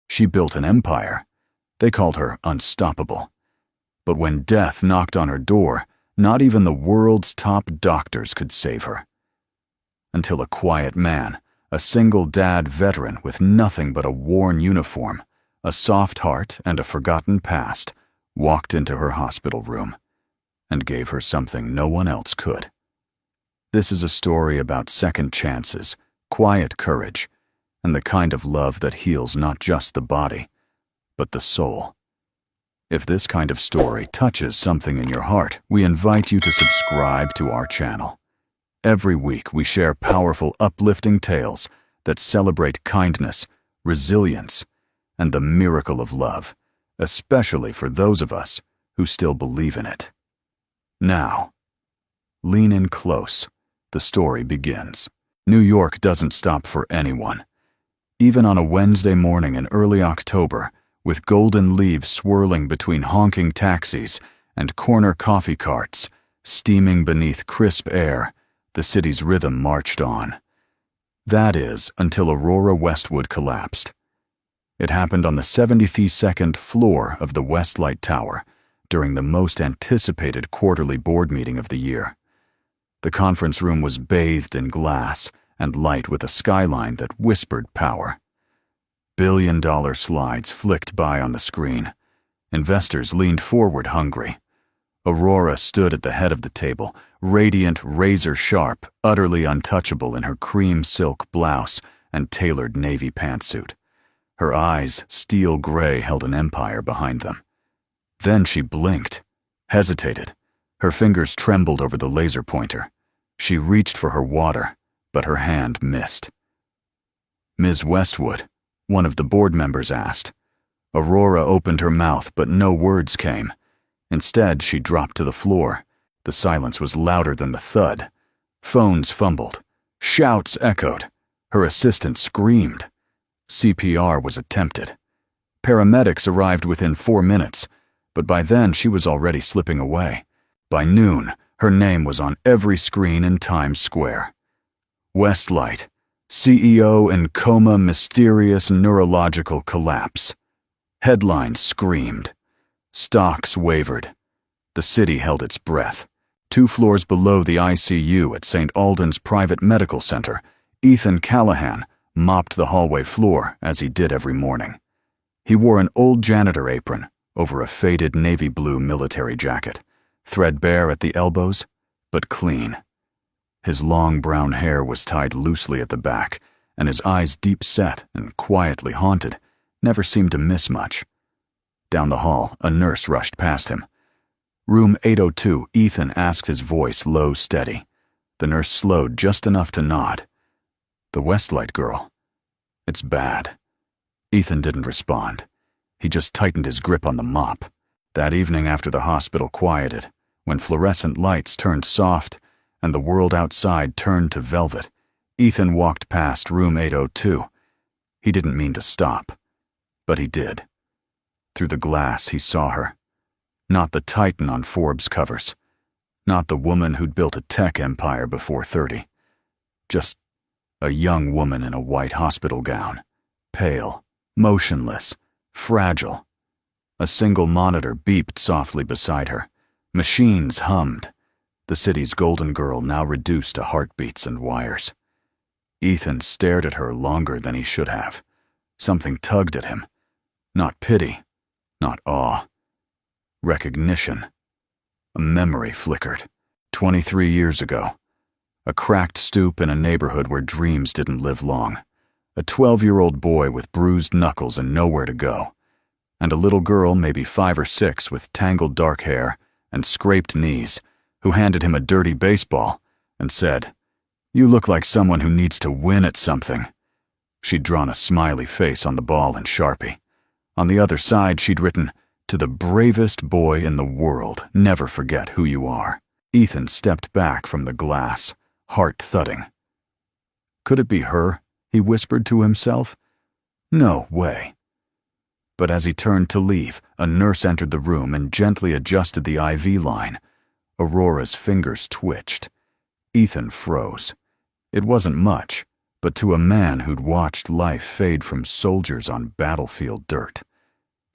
She built an empire. They called her unstoppable. But when death knocked on her door, not even the world's top doctors could save her. Until a quiet man, a single-dad veteran with nothing but a worn uniform, a soft heart, and a forgotten past, walked into her hospital room and gave her something no one else could. This is a story about second chances, quiet courage, and the kind of love that heals not just the body, but the soul. If this kind of story touches something in your heart, we invite you to subscribe to our channel. Every week we share powerful, uplifting tales that celebrate kindness, resilience, and the miracle of love, especially for those of us who still believe in it. Now, lean in close. The story begins. New York doesn't stop for anyone. Even on a Wednesday morning in early October, with golden leaves swirling between honking taxis and corner coffee carts, steaming beneath crisp air, the city's rhythm marched on. That is, until Aurora Westwood collapsed. It happened on the 72nd floor of the Westlight Tower during the most anticipated quarterly board meeting of the year. The conference room was bathed in glass and light with a skyline that whispered power. Billion-dollar slides flicked by on the screen. Investors leaned forward hungry. Aurora stood at the head of the table, radiant, razor-sharp, utterly untouchable in her cream silk blouse and tailored navy pantsuit. Her eyes, steel gray, held an empire behind them. Then she blinked, hesitated. Her fingers trembled over the laser pointer. She reached for her water, but her hand missed. "Ms. Westwood," one of the board members asked. Aurora opened her mouth, but no words came. Instead, she dropped to the floor. The silence was louder than the thud. Phones fumbled. Shouts echoed. Her assistant screamed. CPR was attempted. Paramedics arrived within 4 minutes, but by then she was already slipping away. By noon, her name was on every screen in Times Square. Westlight, CEO in coma, mysterious neurological collapse. Headlines screamed. Stocks wavered. The city held its breath. 2 floors below the ICU at St. Alden's Private Medical Center, Ethan Callahan mopped the hallway floor as he did every morning. He wore an old janitor apron over a faded navy blue military jacket, threadbare at the elbows, but clean. His long brown hair was tied loosely at the back, and his eyes, deep set and quietly haunted, never seemed to miss much. Down the hall, a nurse rushed past him. "Room 802, Ethan," asked, his voice low, steady. The nurse slowed just enough to nod. "The Westlight girl. It's bad." Ethan didn't respond. He just tightened his grip on the mop. That evening after the hospital quieted, when fluorescent lights turned soft and the world outside turned to velvet, Ethan walked past room 802. He didn't mean to stop, but he did. Through the glass, he saw her. Not the titan on Forbes covers. Not the woman who'd built a tech empire before 30. Just a young woman in a white hospital gown. Pale, motionless, fragile. A single monitor beeped softly beside her. Machines hummed. The city's golden girl now reduced to heartbeats and wires. Ethan stared at her longer than he should have. Something tugged at him. Not pity, not awe. Recognition. A memory flickered. 23 years ago. A cracked stoop in a neighborhood where dreams didn't live long. A 12-year-old boy with bruised knuckles and nowhere to go. And a little girl, maybe 5 or 6, with tangled dark hair and scraped knees, who handed him a dirty baseball and said, "You look like someone who needs to win at something." She'd drawn a smiley face on the ball in Sharpie. On the other side, she'd written, "To the bravest boy in the world, never forget who you are." Ethan stepped back from the glass, heart thudding. Could it be her? He whispered to himself. No way. But as he turned to leave, a nurse entered the room and gently adjusted the IV line. Aurora's fingers twitched. Ethan froze. It wasn't much, but to a man who'd watched life fade from soldiers on battlefield dirt.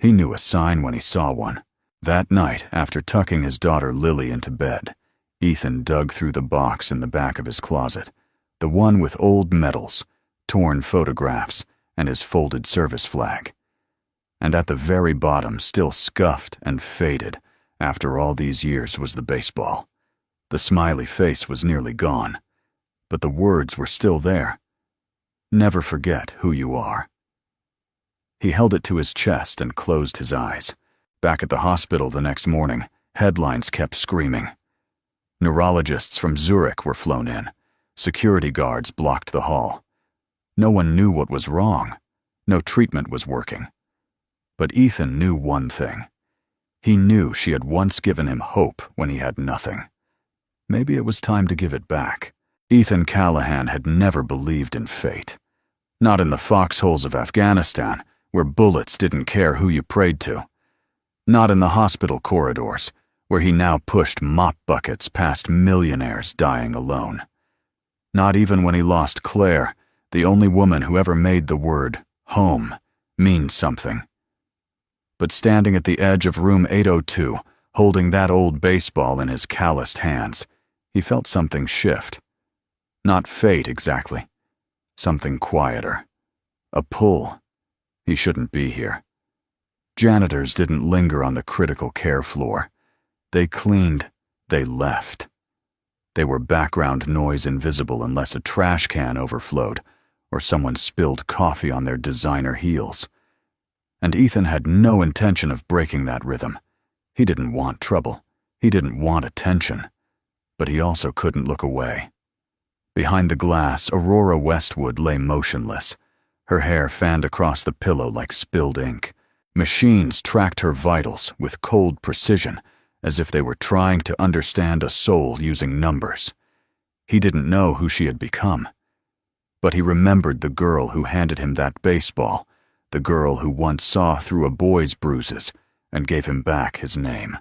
He knew a sign when he saw one. That night, after tucking his daughter Lily into bed, Ethan dug through the box in the back of his closet, the one with old medals, torn photographs, and his folded service flag. And at the very bottom, still scuffed and faded after all these years, was the baseball. The smiley face was nearly gone, but the words were still there. Never forget who you are. He held it to his chest and closed his eyes. Back at the hospital the next morning, headlines kept screaming. Neurologists from Zurich were flown in. Security guards blocked the hall. No one knew what was wrong. No treatment was working. But Ethan knew one thing. He knew she had once given him hope when he had nothing. Maybe it was time to give it back. Ethan Callahan had never believed in fate. Not in the foxholes of Afghanistan, where bullets didn't care who you prayed to. Not in the hospital corridors, where he now pushed mop buckets past millionaires dying alone. Not even when he lost Claire, the only woman who ever made the word home mean something. But standing at the edge of room 802, holding that old baseball in his calloused hands, he felt something shift. Not fate exactly. Something quieter. A pull. He shouldn't be here. Janitors didn't linger on the critical care floor. They cleaned. They left. They were background noise invisible unless a trash can overflowed or someone spilled coffee on their designer heels. And Ethan had no intention of breaking that rhythm. He didn't want trouble. He didn't want attention. But he also couldn't look away. Behind the glass, Aurora Westwood lay motionless. Her hair fanned across the pillow like spilled ink. Machines tracked her vitals with cold precision, as if they were trying to understand a soul using numbers. He didn't know who she had become. But he remembered the girl who handed him that baseball, the girl who once saw through a boy's bruises and gave him back his name.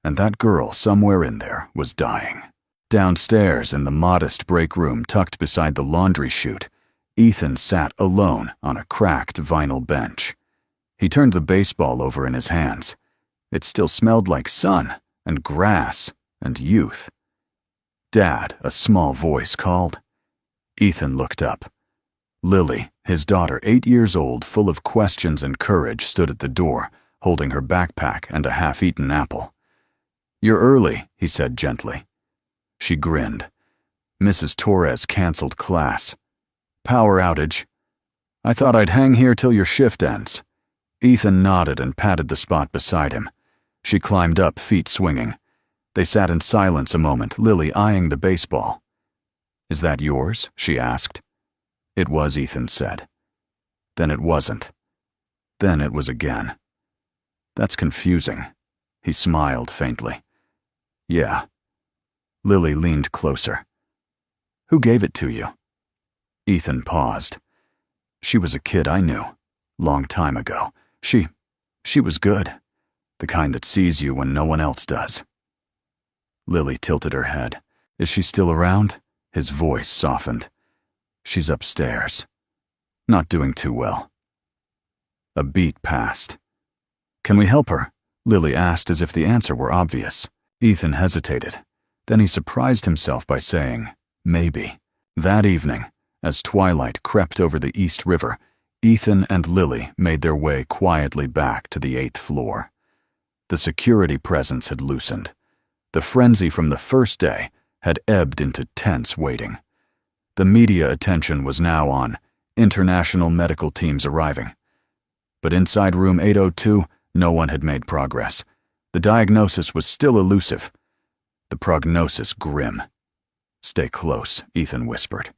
And that girl, somewhere in there, was dying. Downstairs in the modest break room tucked beside the laundry chute, Ethan sat alone on a cracked vinyl bench. He turned the baseball over in his hands. It still smelled like sun and grass and youth. "Dad," a small voice called. Ethan looked up. Lily, his daughter, 8 years old, full of questions and courage, stood at the door, holding her backpack and a half-eaten apple. "You're early," he said gently. She grinned. "Mrs. Torres canceled class. Power outage. I thought I'd hang here till your shift ends." Ethan nodded and patted the spot beside him. She climbed up, feet swinging. They sat in silence a moment, Lily eyeing the baseball. "Is that yours?" she asked. It was, Ethan said. Then it wasn't. Then it was again. "That's confusing." He smiled faintly. "Yeah." Lily leaned closer. "Who gave it to you?" Ethan paused. "She was a kid I knew. Long time ago. She was good. The kind that sees you when no one else does." Lily tilted her head. "Is she still around?" His voice softened. "She's upstairs. Not doing too well." A beat passed. "Can we help her?" Lily asked as if the answer were obvious. Ethan hesitated. Then he surprised himself by saying, "Maybe." That evening, as twilight crept over the East River, Ethan and Lily made their way quietly back to the 8th floor. The security presence had loosened. The frenzy from the first day had ebbed into tense waiting. The media attention was now on international medical teams arriving. But inside room 802, no one had made progress. The diagnosis was still elusive. The prognosis grim. "Stay close," Ethan whispered.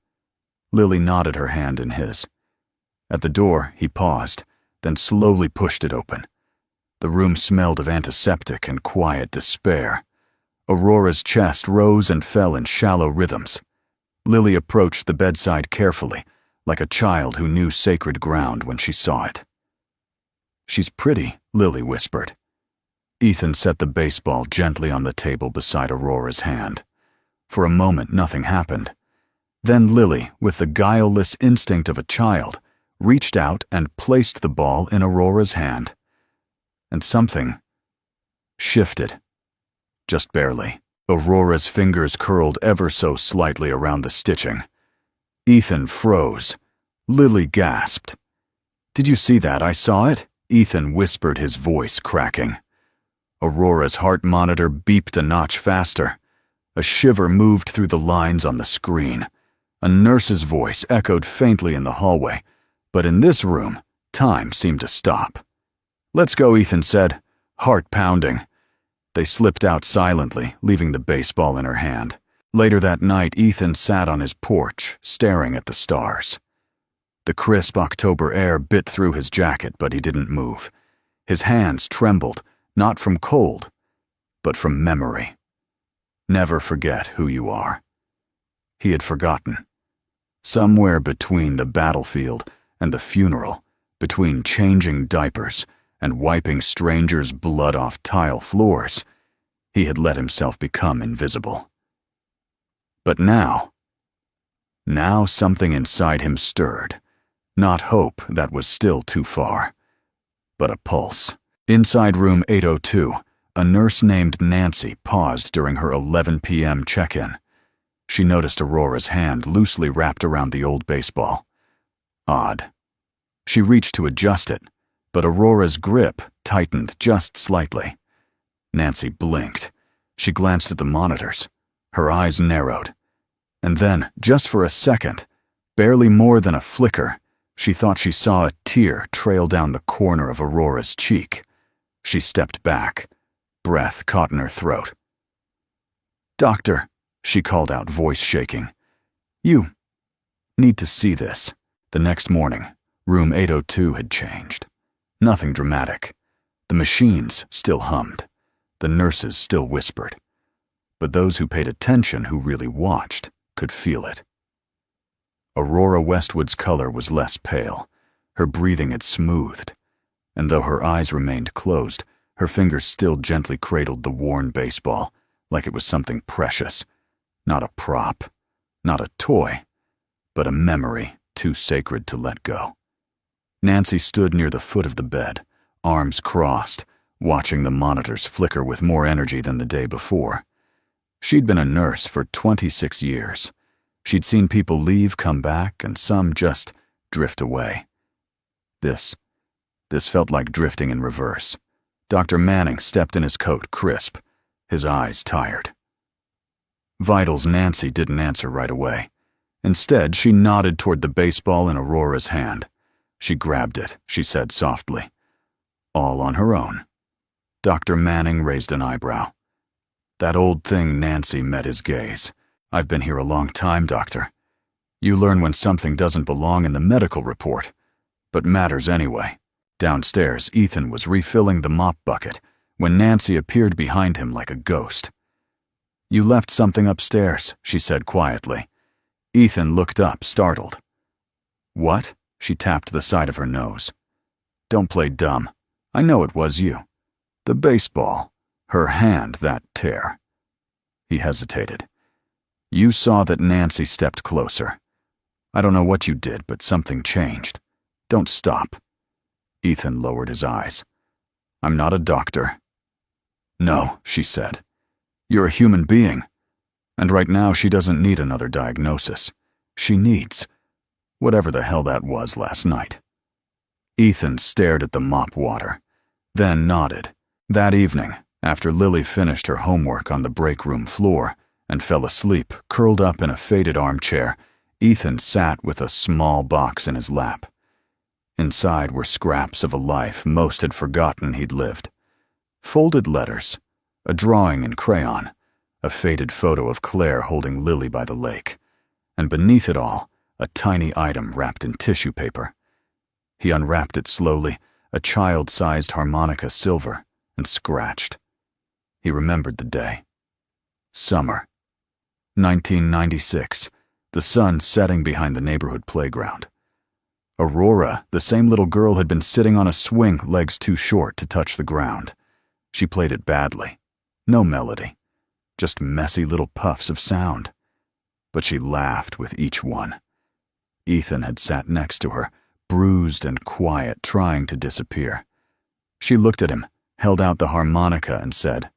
Lily nodded her hand in his. At the door, he paused, then slowly pushed it open. The room smelled of antiseptic and quiet despair. Aurora's chest rose and fell in shallow rhythms. Lily approached the bedside carefully, like a child who knew sacred ground when she saw it. "She's pretty," Lily whispered. Ethan set the baseball gently on the table beside Aurora's hand. For a moment, nothing happened. Then Lily, with the guileless instinct of a child, reached out and placed the ball in Aurora's hand. And something shifted. Just barely. Aurora's fingers curled ever so slightly around the stitching. Ethan froze. Lily gasped. "Did you see that? I saw it," Ethan whispered, his voice cracking. Aurora's heart monitor beeped a notch faster. A shiver moved through the lines on the screen. A nurse's voice echoed faintly in the hallway, but in this room, time seemed to stop. "Let's go," Ethan said, heart pounding. They slipped out silently, leaving the baseball in her hand. Later that night, Ethan sat on his porch, staring at the stars. The crisp October air bit through his jacket, but he didn't move. His hands trembled, not from cold, but from memory. Never forget who you are. He had forgotten. Somewhere between the battlefield and the funeral, between changing diapers and wiping strangers' blood off tile floors, he had let himself become invisible. But now something inside him stirred. Not hope, that was still too far, but a pulse. Inside room 802, a nurse named Nancy paused during her 11 p.m. check-in. She noticed Aurora's hand loosely wrapped around the old baseball. Odd. She reached to adjust it, but Aurora's grip tightened just slightly. Nancy blinked. She glanced at the monitors. Her eyes narrowed. And then, just for a second, barely more than a flicker, she thought she saw a tear trail down the corner of Aurora's cheek. She stepped back. Breath caught in her throat. "Doctor," she called out, voice shaking. "You need to see this." The next morning, room 802 had changed. Nothing dramatic. The machines still hummed. The nurses still whispered. But those who paid attention, who really watched, could feel it. Aurora Westwood's color was less pale. Her breathing had smoothed, and though her eyes remained closed, her fingers still gently cradled the worn baseball, like it was something precious. Not a prop, not a toy, but a memory too sacred to let go. Nancy stood near the foot of the bed, arms crossed, watching the monitors flicker with more energy than the day before. She'd been a nurse for 26 years. She'd seen people leave, come back, and some just drift away. This felt like drifting in reverse. Dr. Manning stepped in his coat, crisp, his eyes tired. Vitals Nancy didn't answer right away. Instead, she nodded toward the baseball in Aurora's hand. She grabbed it, she said softly. All on her own. Dr. Manning raised an eyebrow. That old thing. Nancy met his gaze. "I've been here a long time, Doctor. You learn when something doesn't belong in the medical report, but matters anyway." Downstairs, Ethan was refilling the mop bucket when Nancy appeared behind him like a ghost. "You left something upstairs," she said quietly. Ethan looked up, startled. "What?" She tapped the side of her nose. "Don't play dumb. I know it was you. The baseball. Her hand, that tear." He hesitated. "You saw that Nancy stepped closer. I don't know what you did, but something changed. Don't stop." Ethan lowered his eyes. "I'm not a doctor." "No," she said. "You're a human being. And right now she doesn't need another diagnosis. She needs whatever the hell that was last night." Ethan stared at the mop water, then nodded. That evening, after Lily finished her homework on the break room floor and fell asleep, curled up in a faded armchair, Ethan sat with a small box in his lap. Inside were scraps of a life most had forgotten he'd lived. Folded letters, a drawing in crayon, a faded photo of Claire holding Lily by the lake, and beneath it all, a tiny item wrapped in tissue paper. He unwrapped it slowly, a child-sized harmonica silver, and scratched. He remembered the day. Summer. 1996, the sun setting behind the neighborhood playground. Aurora, the same little girl, had been sitting on a swing, legs too short to touch the ground. She played it badly. No melody. Just messy little puffs of sound. but she laughed with each one. Ethan had sat next to her, bruised and quiet, trying to disappear. She looked at him, held out the harmonica, and said,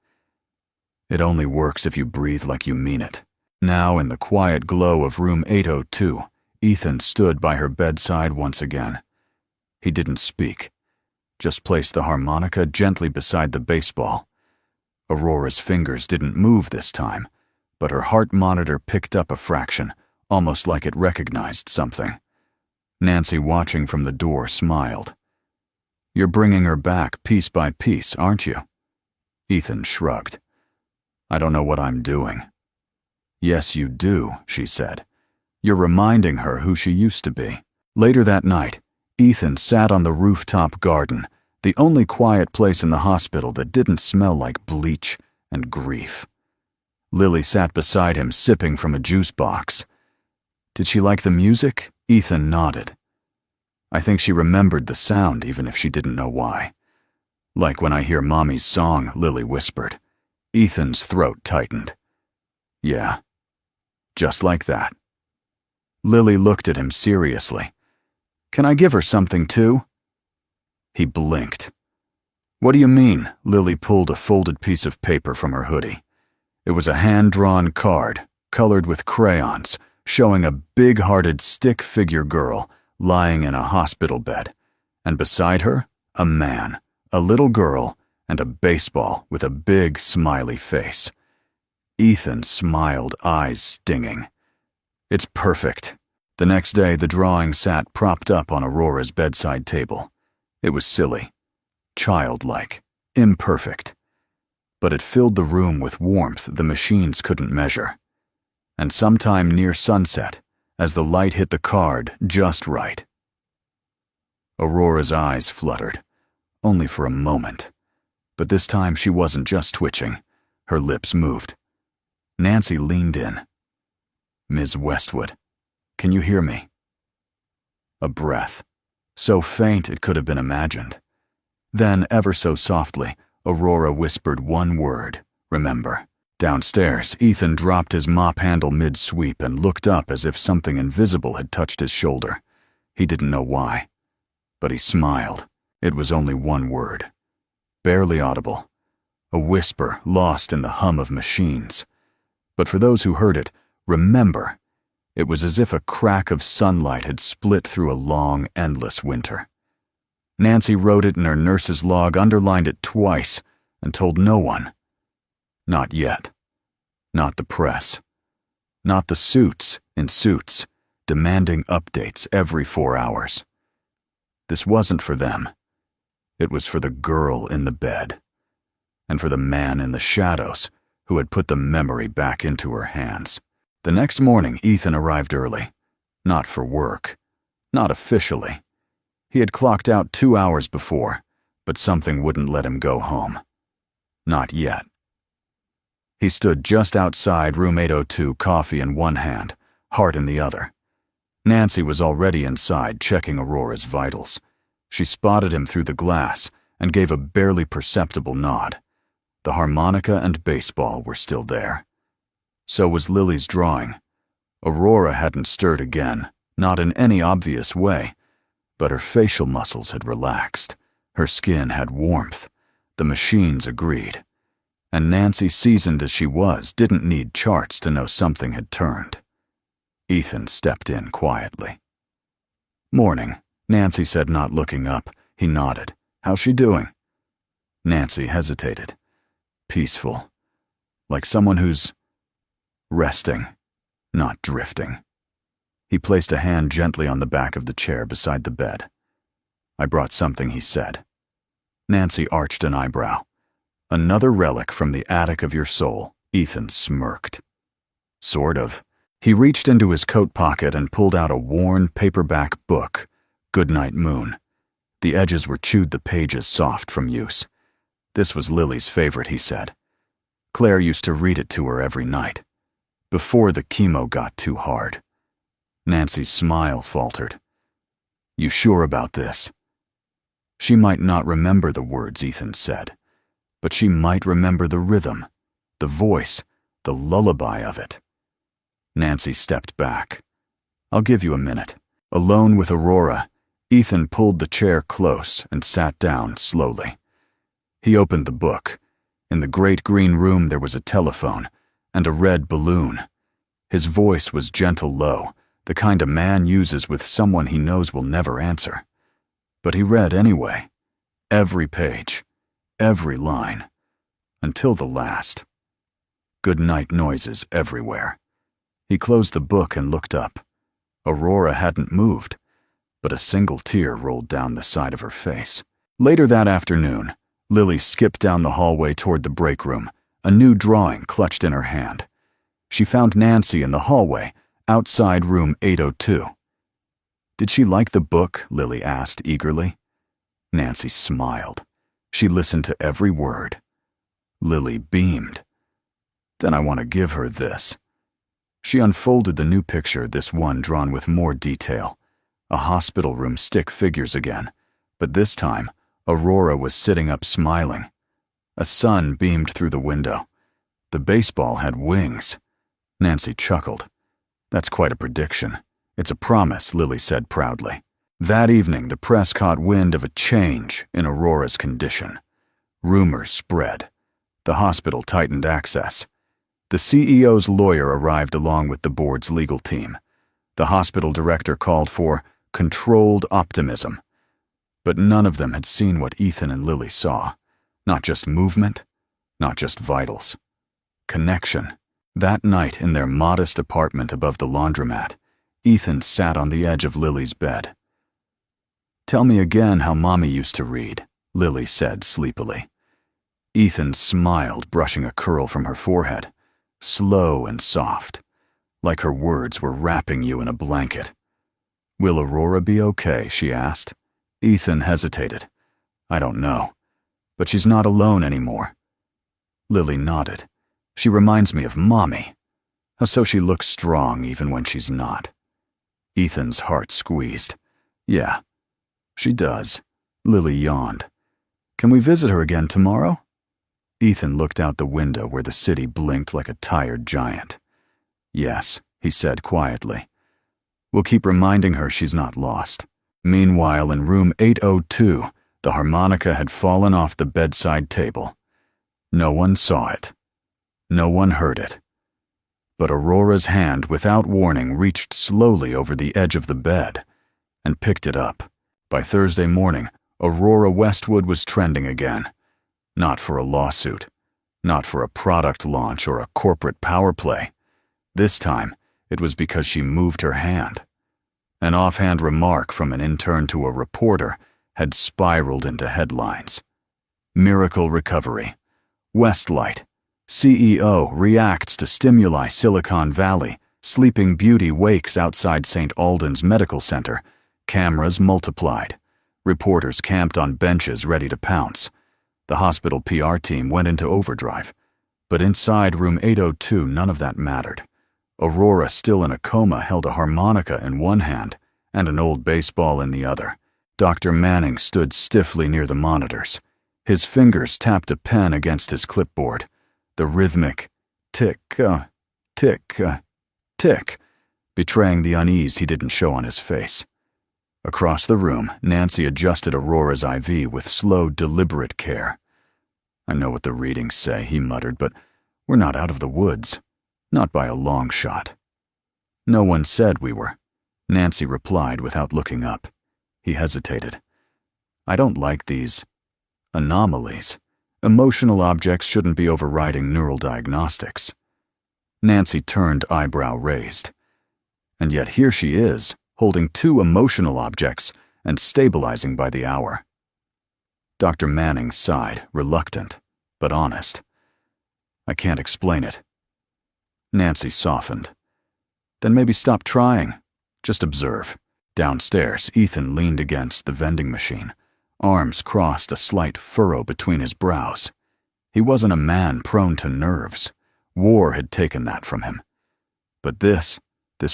"It only works if you breathe like you mean it." Now, in the quiet glow of room 802, Ethan stood by her bedside once again. He didn't speak, just placed the harmonica gently beside the baseball. Aurora's fingers didn't move this time, but her heart monitor picked up a fraction, almost like it recognized something. Nancy, watching from the door, smiled. "You're bringing her back piece by piece, aren't you?" Ethan shrugged. "I don't know what I'm doing." "Yes, you do," she said. "You're reminding her who she used to be." Later that night, Ethan sat on the rooftop garden, the only quiet place in the hospital that didn't smell like bleach and grief. Lily sat beside him, sipping from a juice box. Did she like the music? Ethan nodded. I think she remembered the sound, even if she didn't know why. "Like when I hear Mommy's song," Lily whispered. Ethan's throat tightened. "Yeah, just like that." Lily looked at him seriously. "Can I give her something too?" He blinked. "What do you mean?" Lily pulled a folded piece of paper from her hoodie. It was a hand-drawn card, colored with crayons, showing a big-hearted stick figure girl lying in a hospital bed, and beside her, a man, a little girl, and a baseball with a big, smiley face. Ethan smiled, eyes stinging. "It's perfect." The next day, the drawing sat propped up on Aurora's bedside table. It was silly, childlike, imperfect. But it filled the room with warmth the machines couldn't measure. And sometime near sunset, as the light hit the card just right, Aurora's eyes fluttered, only for a moment. But this time she wasn't just twitching. Her lips moved. Nancy leaned in. "Ms. Westwood, can you hear me?" A breath, so faint it could have been imagined. Then, ever so softly, Aurora whispered one word, "Remember." Downstairs, Ethan dropped his mop handle mid-sweep and looked up as if something invisible had touched his shoulder. He didn't know why, but he smiled. It was only one word, barely audible, a whisper lost in the hum of machines. But for those who heard it, "Remember," it was as if a crack of sunlight had split through a long, endless winter. Nancy wrote it in her nurse's log, underlined it twice, and told no one. Not yet. Not the press. Not the suits in suits, demanding updates every 4 hours. This wasn't for them. It was for the girl in the bed, and for the man in the shadows who had put the memory back into her hands. The next morning, Ethan arrived early. Not for work. Not officially. He had clocked out 2 hours before, but something wouldn't let him go home. Not yet. He stood just outside room 802, coffee in one hand, heart in the other. Nancy was already inside, checking Aurora's vitals. She spotted him through the glass and gave a barely perceptible nod. The harmonica and baseball were still there. So was Lily's drawing. Aurora hadn't stirred again, not in any obvious way, but her facial muscles had relaxed. Her skin had warmth. The machines agreed. And Nancy, seasoned as she was, didn't need charts to know something had turned. Ethan stepped in quietly. "Morning," Nancy said, not looking up. He nodded. "How's she doing?" Nancy hesitated. "Peaceful. Like someone who's resting, not drifting." He placed a hand gently on the back of the chair beside the bed. "I brought something," he said. Nancy arched an eyebrow. "Another relic from the attic of your soul," Ethan smirked. "Sort of." He reached into his coat pocket and pulled out a worn paperback book, Goodnight Moon. The edges were chewed, the pages soft from use. This was Lily's favorite, he said. Claire used to read it to her every night, before the chemo got too hard. Nancy's smile faltered. "You sure about this?" She might not remember the words Ethan said, but she might remember the rhythm, the voice, the lullaby of it. Nancy stepped back. I'll give you a minute. Alone with Aurora, Ethan pulled the chair close and sat down slowly. He opened the book. In the great green room there was a telephone and a red balloon. His voice was gentle low, the kind a man uses with someone he knows will never answer. But he read anyway. Every page, every line, until the last. Good night noises everywhere. He closed the book and looked up. Aurora hadn't moved, but a single tear rolled down the side of her face. Later that afternoon, Lily skipped down the hallway toward the break room, a new drawing clutched in her hand. She found Nancy in the hallway, outside room 802. Did she like the book? Lily asked eagerly. Nancy smiled. She listened to every word. Lily beamed. Then I want to give her this. She unfolded the new picture, this one drawn with more detail. A hospital room stick figures again, but this time, Aurora was sitting up smiling. A sun beamed through the window. The baseball had wings. Nancy chuckled. That's quite a prediction. It's a promise, Lily said proudly. That evening, the press caught wind of a change in Aurora's condition. Rumors spread. The hospital tightened access. The CEO's lawyer arrived along with the board's legal team. The hospital director called for controlled optimism. But none of them had seen what Ethan and Lily saw. Not just movement, not just vitals. Connection. That night in their modest apartment above the laundromat, Ethan sat on the edge of Lily's bed. Tell me again how Mommy used to read, Lily said sleepily. Ethan smiled, brushing a curl from her forehead. Slow and soft, like her words were wrapping you in a blanket. Will Aurora be okay? She asked. Ethan hesitated. I don't know, but she's not alone anymore. Lily nodded. She reminds me of Mommy. So she looks strong even when she's not. Ethan's heart squeezed. Yeah, she does. Lily yawned. Can we visit her again tomorrow? Ethan looked out the window where the city blinked like a tired giant. Yes, he said quietly. We'll keep reminding her she's not lost. Meanwhile, in room 802, the harmonica had fallen off the bedside table. No one saw it. No one heard it. But Aurora's hand, without warning, reached slowly over the edge of the bed and picked it up. By Thursday morning, Aurora Westwood was trending again. Not for a lawsuit, not for a product launch or a corporate power play. This time, it was because she moved her hand. An offhand remark from an intern to a reporter had spiraled into headlines. Miracle recovery. Westlight. CEO reacts to stimuli Silicon Valley. Sleeping Beauty wakes outside St. Alden's Medical Center. Cameras multiplied. Reporters camped on benches ready to pounce. The hospital PR team went into overdrive. But inside room 802, none of that mattered. Aurora, still in a coma, held a harmonica in one hand and an old baseball in the other. Dr. Manning stood stiffly near the monitors. His fingers tapped a pen against his clipboard. The rhythmic tick, tick, tick, betraying the unease he didn't show on his face. Across the room, Nancy adjusted Aurora's IV with slow, deliberate care. I know what the readings say, he muttered, but we're not out of the woods. Not by a long shot. No one said we were, Nancy replied without looking up. He hesitated. I don't like these anomalies. Emotional objects shouldn't be overriding neural diagnostics. Nancy turned, eyebrow raised. And yet here she is, holding two emotional objects and stabilizing by the hour. Dr. Manning sighed, reluctant, but honest. I can't explain it. Nancy softened. Then maybe stop trying. Just observe. Downstairs, Ethan leaned against the vending machine. Arms crossed, a slight furrow between his brows. He wasn't a man prone to nerves. War had taken that from him. But this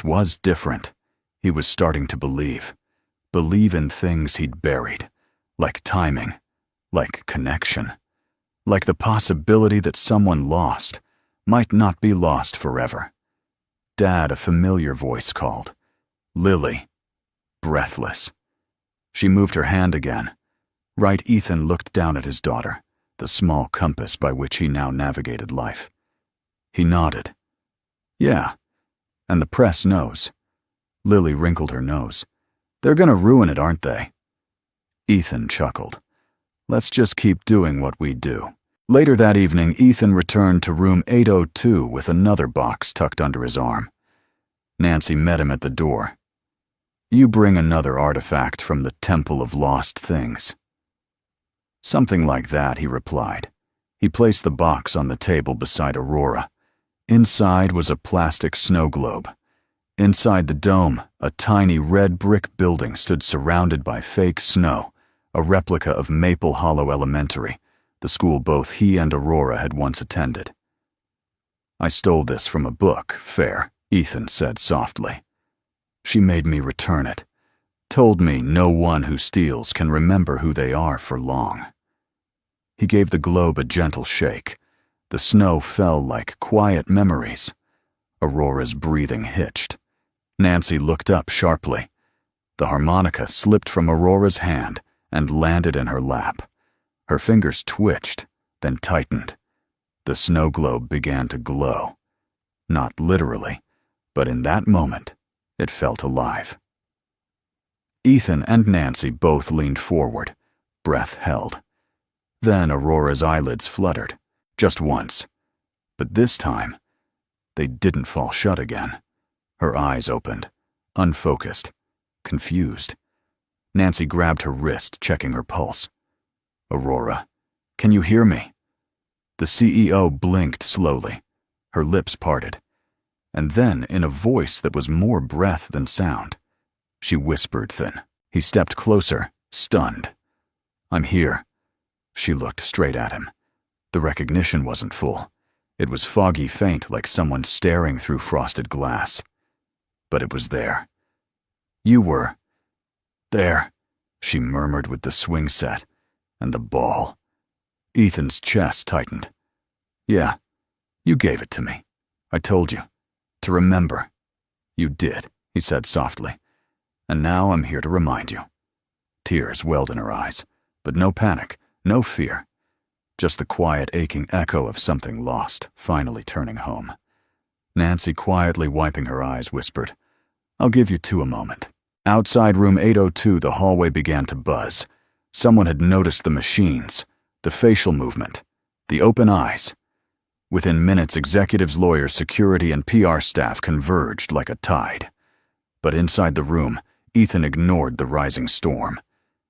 was different. He was starting to believe in things he'd buried, like timing, like connection, like the possibility that someone lost might not be lost forever. Dad, a familiar voice called. Lily. Breathless. She moved her hand again. Right, Ethan looked down at his daughter, the small compass by which he now navigated life. He nodded. Yeah, and the press knows. Lily wrinkled her nose. They're gonna ruin it, aren't they? Ethan chuckled. Let's just keep doing what we do. Later that evening, Ethan returned to room 802 with another box tucked under his arm. Nancy met him at the door. You bring another artifact from the Temple of Lost Things. Something like that, he replied. He placed the box on the table beside Aurora. Inside was a plastic snow globe. Inside the dome, a tiny red brick building stood surrounded by fake snow, a replica of Maple Hollow Elementary, the school both he and Aurora had once attended. I stole this from a book, Fair, Ethan said softly. She made me return it, told me no one who steals can remember who they are for long. He gave the globe a gentle shake. The snow fell like quiet memories. Aurora's breathing hitched. Nancy looked up sharply. The harmonica slipped from Aurora's hand and landed in her lap. Her fingers twitched, then tightened. The snow globe began to glow. Not literally, but in that moment, it felt alive. Ethan and Nancy both leaned forward, breath held. Then Aurora's eyelids fluttered, just once. But this time, they didn't fall shut again. Her eyes opened, unfocused, confused. Nancy grabbed her wrist, checking her pulse. Aurora, can you hear me? The CEO blinked slowly, her lips parted. And then, in a voice that was more breath than sound, she whispered thin. He stepped closer, stunned. I'm here. She looked straight at him. The recognition wasn't full. It was foggy faint, like someone staring through frosted glass. But it was there. You were there, she murmured with the swing set and the ball. Ethan's chest tightened. Yeah, you gave it to me. I told you. To remember. You did, he said softly. And now I'm here to remind you. Tears welled in her eyes, but no panic, no fear. Just the quiet, aching echo of something lost, finally turning home. Nancy, quietly wiping her eyes, whispered, I'll give you two a moment. Outside room 802, the hallway began to buzz. Someone had noticed the machines, the facial movement, the open eyes. Within minutes, executives, lawyers, security, and PR staff converged like a tide. But inside the room, Ethan ignored the rising storm.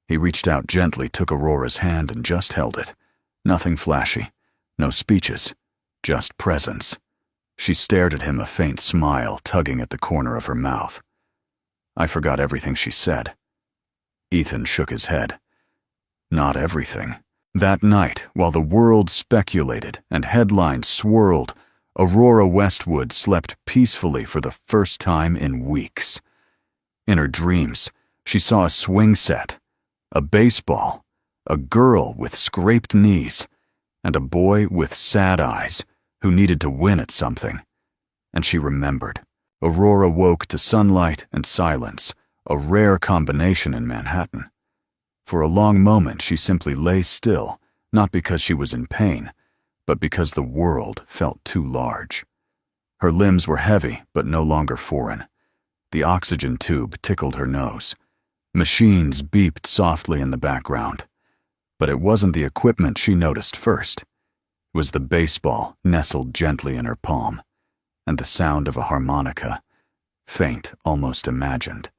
He reached out gently, took Aurora's hand, and just held it. Nothing flashy, no speeches, just presence. She stared at him, a faint smile tugging at the corner of her mouth. I forgot everything she said. Ethan shook his head. Not everything. That night, while the world speculated and headlines swirled, Aurora Westwood slept peacefully for the first time in weeks. In her dreams, she saw a swing set, a baseball, a girl with scraped knees, and a boy with sad eyes who needed to win at something. And she remembered. Aurora woke to sunlight and silence, a rare combination in Manhattan. For a long moment, she simply lay still, not because she was in pain, but because the world felt too large. Her limbs were heavy, but no longer foreign. The oxygen tube tickled her nose. Machines beeped softly in the background. But it wasn't the equipment she noticed first. It was the baseball nestled gently in her palm, and the sound of a harmonica, faint, almost imagined.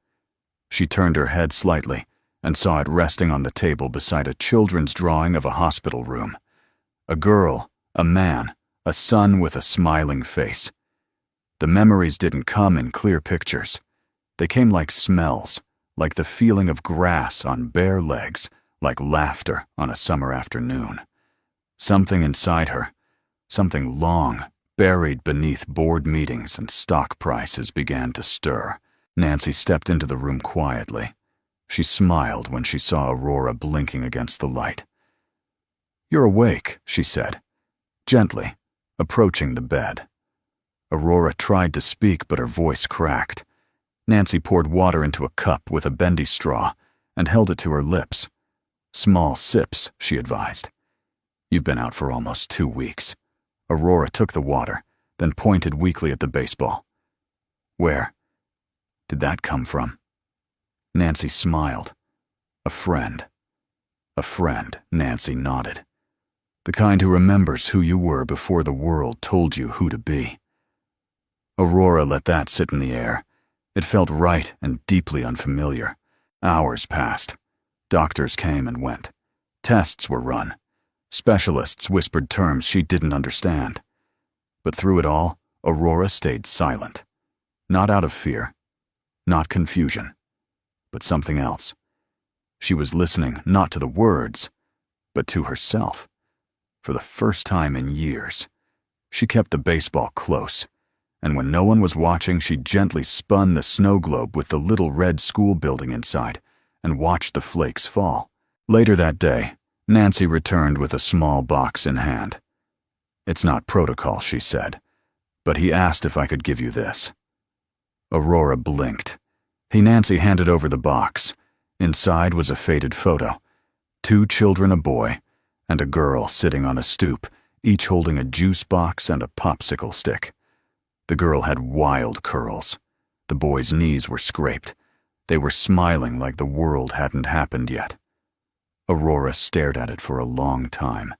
She turned her head slightly and saw it resting on the table beside a children's drawing of a hospital room. A girl, a man, a son with a smiling face. The memories didn't come in clear pictures. They came like smells, like the feeling of grass on bare legs, like laughter on a summer afternoon. Something inside her, something long, buried beneath board meetings and stock prices, began to stir. Nancy stepped into the room quietly. She smiled when she saw Aurora blinking against the light. You're awake, she said, gently, approaching the bed. Aurora tried to speak, but her voice cracked. Nancy poured water into a cup with a bendy straw and held it to her lips. "Small sips," she advised. "You've been out for almost 2 weeks." Aurora took the water, then pointed weakly at the baseball. "Where did that come from?" Nancy smiled. "A friend." "A friend," Nancy nodded. "The kind who remembers who you were before the world told you who to be." Aurora let that sit in the air. It felt right and deeply unfamiliar. Hours passed. Doctors came and went. Tests were run. Specialists whispered terms she didn't understand. But through it all, Aurora stayed silent. Not out of fear, not confusion, but something else. She was listening not to the words, but to herself. For the first time in years, she kept the baseball close, and when no one was watching, she gently spun the snow globe with the little red school building inside and watched the flakes fall. Later that day, Nancy returned with a small box in hand. "It's not protocol," she said, "but he asked if I could give you this." Aurora blinked. Nancy handed over the box. Inside was a faded photo. 2 children, a boy and a girl, sitting on a stoop, each holding a juice box and a popsicle stick. The girl had wild curls. The boy's knees were scraped. They were smiling like the world hadn't happened yet. Aurora stared at it for a long time.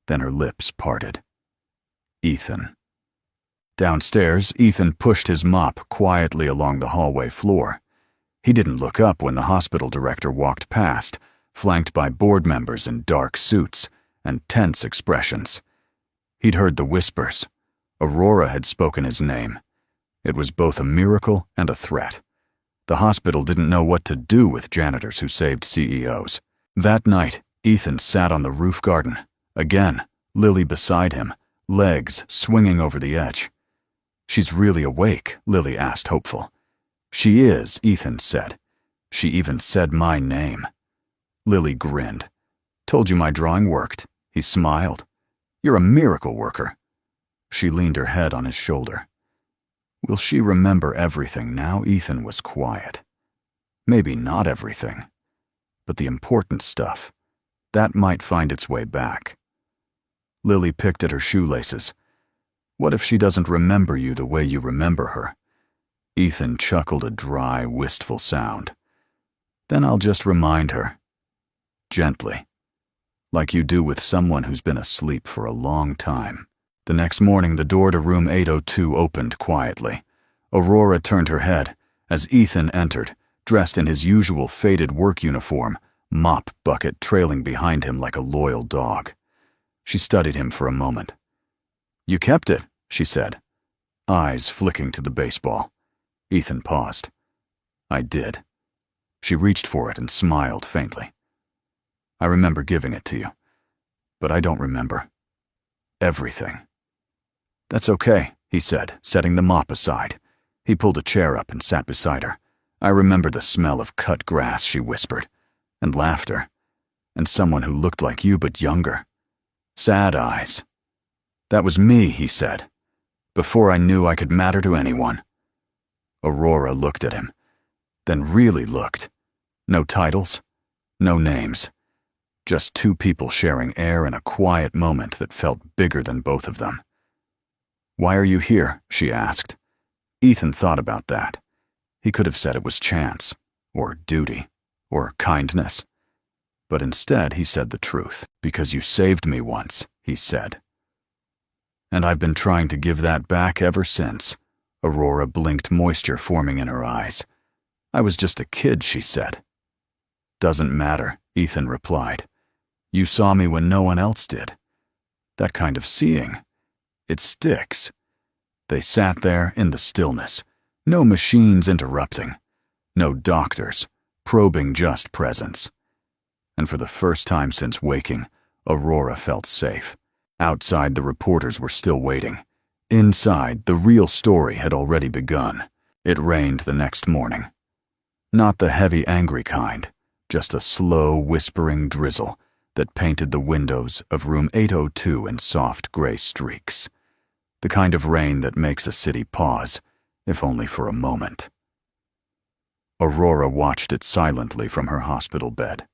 Then her lips parted. Ethan. Downstairs, Ethan pushed his mop quietly along the hallway floor. He didn't look up when the hospital director walked past, flanked by board members in dark suits and tense expressions. He'd heard the whispers. Aurora had spoken his name. It was both a miracle and a threat. The hospital didn't know what to do with janitors who saved CEOs. That night, Ethan sat on the roof garden. Again, Lily beside him, legs swinging over the edge. "She's really awake?" Lily asked, hopeful. "She is," Ethan said. "She even said my name." Lily grinned. "Told you my drawing worked." He smiled. "You're a miracle worker." She leaned her head on his shoulder. Will she remember everything now Ethan was quiet? Maybe not everything, but the important stuff. That might find its way back. Lily picked at her shoelaces. "What if she doesn't remember you the way you remember her?" Ethan chuckled a dry, wistful sound. "Then I'll just remind her. Gently. Like you do with someone who's been asleep for a long time." The next morning, the door to room 802 opened quietly. Aurora turned her head as Ethan entered, dressed in his usual faded work uniform, mop bucket trailing behind him like a loyal dog. She studied him for a moment. "You kept it," she said, eyes flicking to the baseball. Ethan paused. "I did." She reached for it and smiled faintly. "I remember giving it to you, but I don't remember everything." "That's okay," he said, setting the mop aside. He pulled a chair up and sat beside her. "I remember the smell of cut grass," she whispered, "and laughter, and someone who looked like you but younger. Sad eyes." "That was me," he said, "before I knew I could matter to anyone." Aurora looked at him, then really looked. No titles, no names, just 2 people sharing air in a quiet moment that felt bigger than both of them. "Why are you here?" she asked. Ethan thought about that. He could have said it was chance, or duty, or kindness. But instead he said the truth. "Because you saved me once," he said. "And I've been trying to give that back ever since." Aurora blinked, moisture forming in her eyes. "I was just a kid," she said. "Doesn't matter," Ethan replied. "You saw me when no one else did. That kind of seeing, it sticks." They sat there in the stillness, no machines interrupting, no doctors, probing, just presence. And for the first time since waking, Aurora felt safe. Outside, the reporters were still waiting. Inside, the real story had already begun. It rained the next morning. Not the heavy, angry kind, just a slow, whispering drizzle that painted the windows of room 802 in soft gray streaks. The kind of rain that makes a city pause, if only for a moment. Aurora watched it silently from her hospital bed.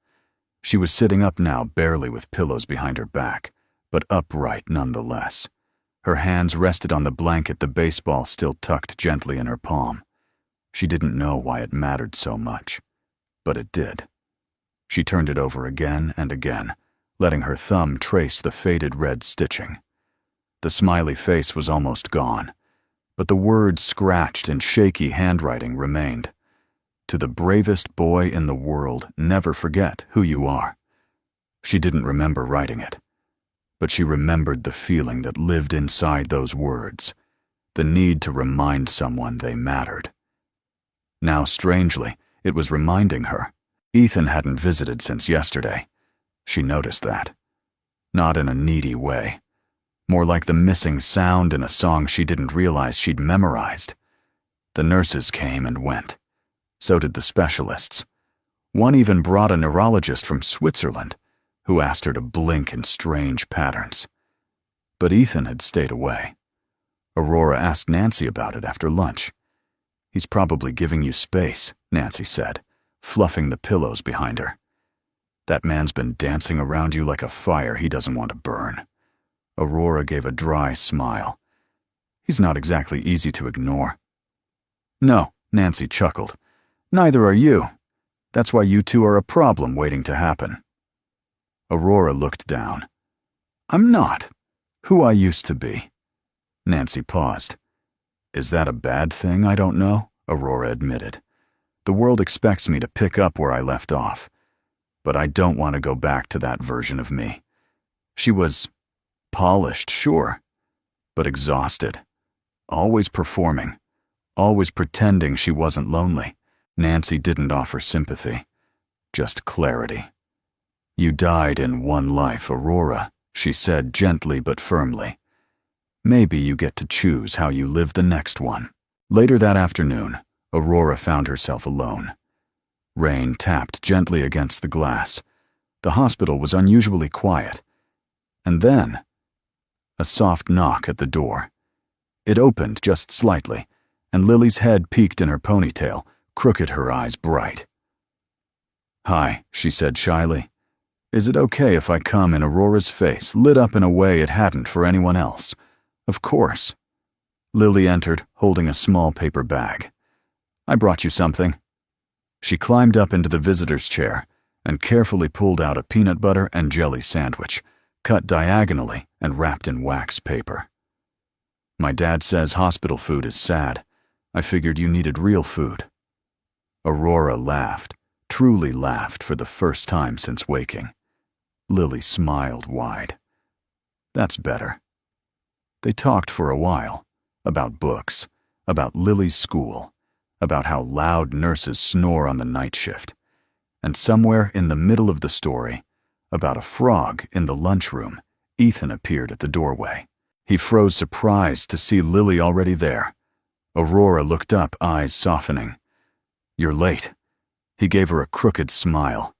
She was sitting up now, barely with pillows behind her back, but upright nonetheless. Her hands rested on the blanket, the baseball still tucked gently in her palm. She didn't know why it mattered so much, but it did. She turned it over again and again, letting her thumb trace the faded red stitching. The smiley face was almost gone, but the words scratched in shaky handwriting remained. To the bravest boy in the world, never forget who you are. She didn't remember writing it, but she remembered the feeling that lived inside those words, the need to remind someone they mattered. Now, strangely, it was reminding her. Ethan hadn't visited since yesterday. She noticed that. Not in a needy way. More like the missing sound in a song she didn't realize she'd memorized. The nurses came and went. So did the specialists. One even brought a neurologist from Switzerland, who asked her to blink in strange patterns. But Ethan had stayed away. Aurora asked Nancy about it after lunch. "He's probably giving you space," Nancy said, fluffing the pillows behind her. "That man's been dancing around you like a fire he doesn't want to burn." Aurora gave a dry smile. "He's not exactly easy to ignore." "No," Nancy chuckled. "Neither are you. That's why you two are a problem waiting to happen." Aurora looked down. "I'm not who I used to be." Nancy paused. "Is that a bad thing? I don't know," Aurora admitted. "The world expects me to pick up where I left off. But I don't want to go back to that version of me. She was polished, sure, but exhausted. Always performing. Always pretending she wasn't lonely." Nancy didn't offer sympathy, just clarity. "You died in one life, Aurora," she said gently but firmly. "Maybe you get to choose how you live the next one." Later that afternoon, Aurora found herself alone. Rain tapped gently against the glass. The hospital was unusually quiet. And then, a soft knock at the door. It opened just slightly, and Lily's head peeked in her ponytail, crooked, her eyes bright. "Hi," she said shyly. "Is it okay if I come?" In Aurora's face, lit up in a way it hadn't for anyone else. "Of course." Lily entered, holding a small paper bag. "I brought you something." She climbed up into the visitor's chair and carefully pulled out a peanut butter and jelly sandwich, cut diagonally and wrapped in wax paper. "My dad says hospital food is sad. I figured you needed real food." Aurora laughed, truly laughed for the first time since waking. Lily smiled wide. "That's better." They talked for a while, about books, about Lily's school, about how loud nurses snore on the night shift, and somewhere in the middle of the story, about a frog in the lunchroom. Ethan appeared at the doorway. He froze, surprised to see Lily already there. Aurora looked up, eyes softening. "You're late." He gave her a crooked smile.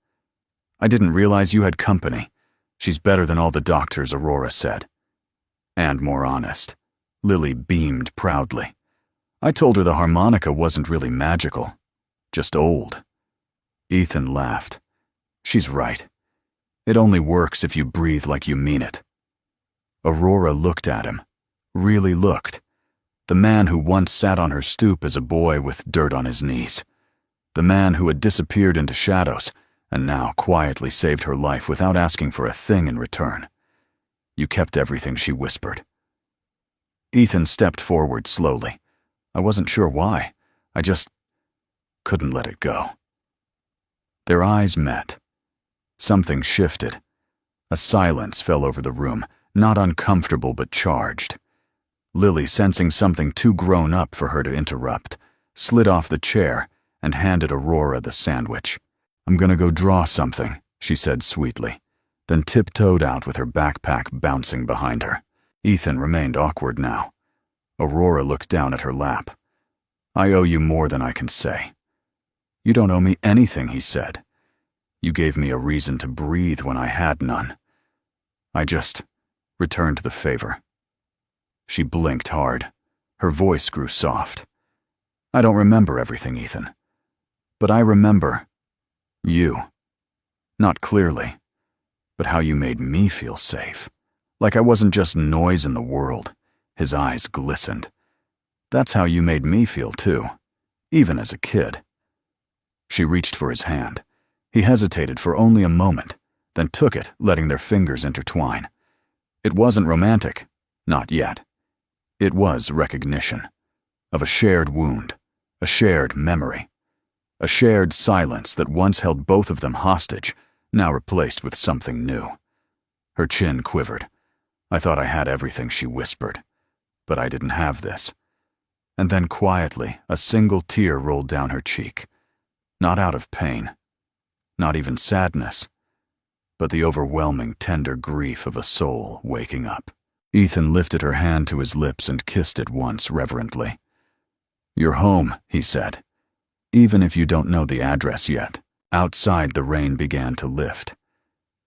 "I didn't realize you had company. She's better than all the doctors," Aurora said. "And more honest." Lily beamed proudly. "I told her the harmonica wasn't really magical, just old." Ethan laughed. "She's right. It only works if you breathe like you mean it." Aurora looked at him, really looked. The man who once sat on her stoop as a boy with dirt on his knees. The man who had disappeared into shadows and now quietly saved her life without asking for a thing in return. "You kept everything," she whispered. Ethan stepped forward slowly. "I wasn't sure why. I just couldn't let it go." Their eyes met. Something shifted. A silence fell over the room, not uncomfortable but charged. Lily, sensing something too grown up for her to interrupt, slid off the chair and handed Aurora the sandwich. "I'm gonna go draw something," she said sweetly, then tiptoed out with her backpack bouncing behind her. Ethan remained awkward now. Aurora looked down at her lap. "I owe you more than I can say." "You don't owe me anything," he said. "You gave me a reason to breathe when I had none. I just returned the favor." She blinked hard. Her voice grew soft. I don't remember everything, Ethan. But I remember you. Not clearly, but how you made me feel safe. Like I wasn't just noise in the world. His eyes glistened. That's how you made me feel too, even as a kid. She reached for his hand. He hesitated for only a moment, then took it, letting their fingers intertwine. It wasn't romantic, not yet. It was recognition of a shared wound, a shared memory, a shared silence that once held both of them hostage, now replaced with something new. Her chin quivered. I thought I had everything, she whispered, but I didn't have this. And then quietly, a single tear rolled down her cheek. Not out of pain, not even sadness, but the overwhelming, tender grief of a soul waking up. Ethan lifted her hand to his lips and kissed it once reverently. You're home, he said, even if you don't know the address yet. Outside, the rain began to lift,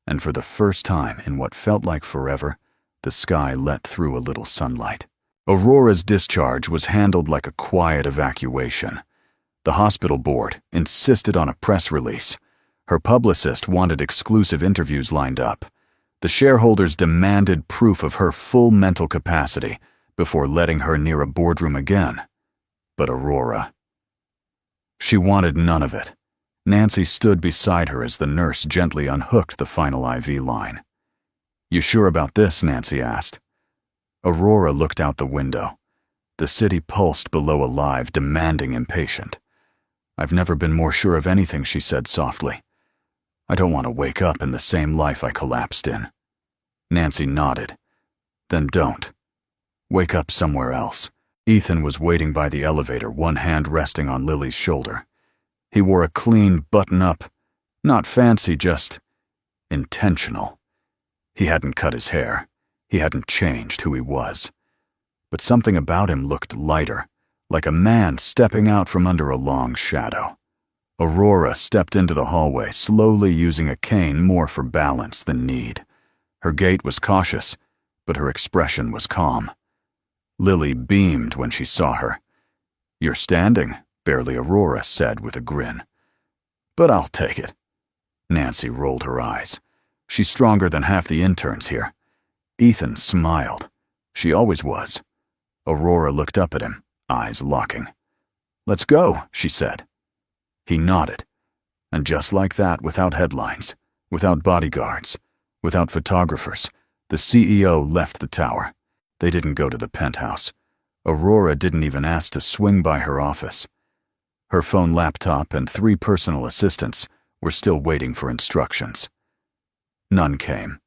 and for the first time in what felt like forever, the sky let through a little sunlight. Aurora's discharge was handled like a quiet evacuation. The hospital board insisted on a press release. Her publicist wanted exclusive interviews lined up. The shareholders demanded proof of her full mental capacity before letting her near a boardroom again. But Aurora, she wanted none of it. Nancy stood beside her as the nurse gently unhooked the final IV line. You sure about this? Nancy asked. Aurora looked out the window. The city pulsed below alive, demanding, impatient. I've never been more sure of anything, she said softly. I don't want to wake up in the same life I collapsed in. Nancy nodded. Then don't. Wake up somewhere else. Ethan was waiting by the elevator, one hand resting on Lily's shoulder. He wore a clean button-up, not fancy, just intentional. He hadn't cut his hair. He hadn't changed who he was. But something about him looked lighter, like a man stepping out from under a long shadow. Aurora stepped into the hallway, slowly using a cane more for balance than need. Her gait was cautious, but her expression was calm. Lily beamed when she saw her. You're standing, barely, Aurora said with a grin. But I'll take it. Nancy rolled her eyes. She's stronger than half the interns here. Ethan smiled. She always was. Aurora looked up at him, eyes locking. Let's go, she said. He nodded. And just like that, without headlines, without bodyguards, without photographers, the CEO left the tower. They didn't go to the penthouse. Aurora didn't even ask to swing by her office. Her phone, laptop, and 3 personal assistants were still waiting for instructions. None came.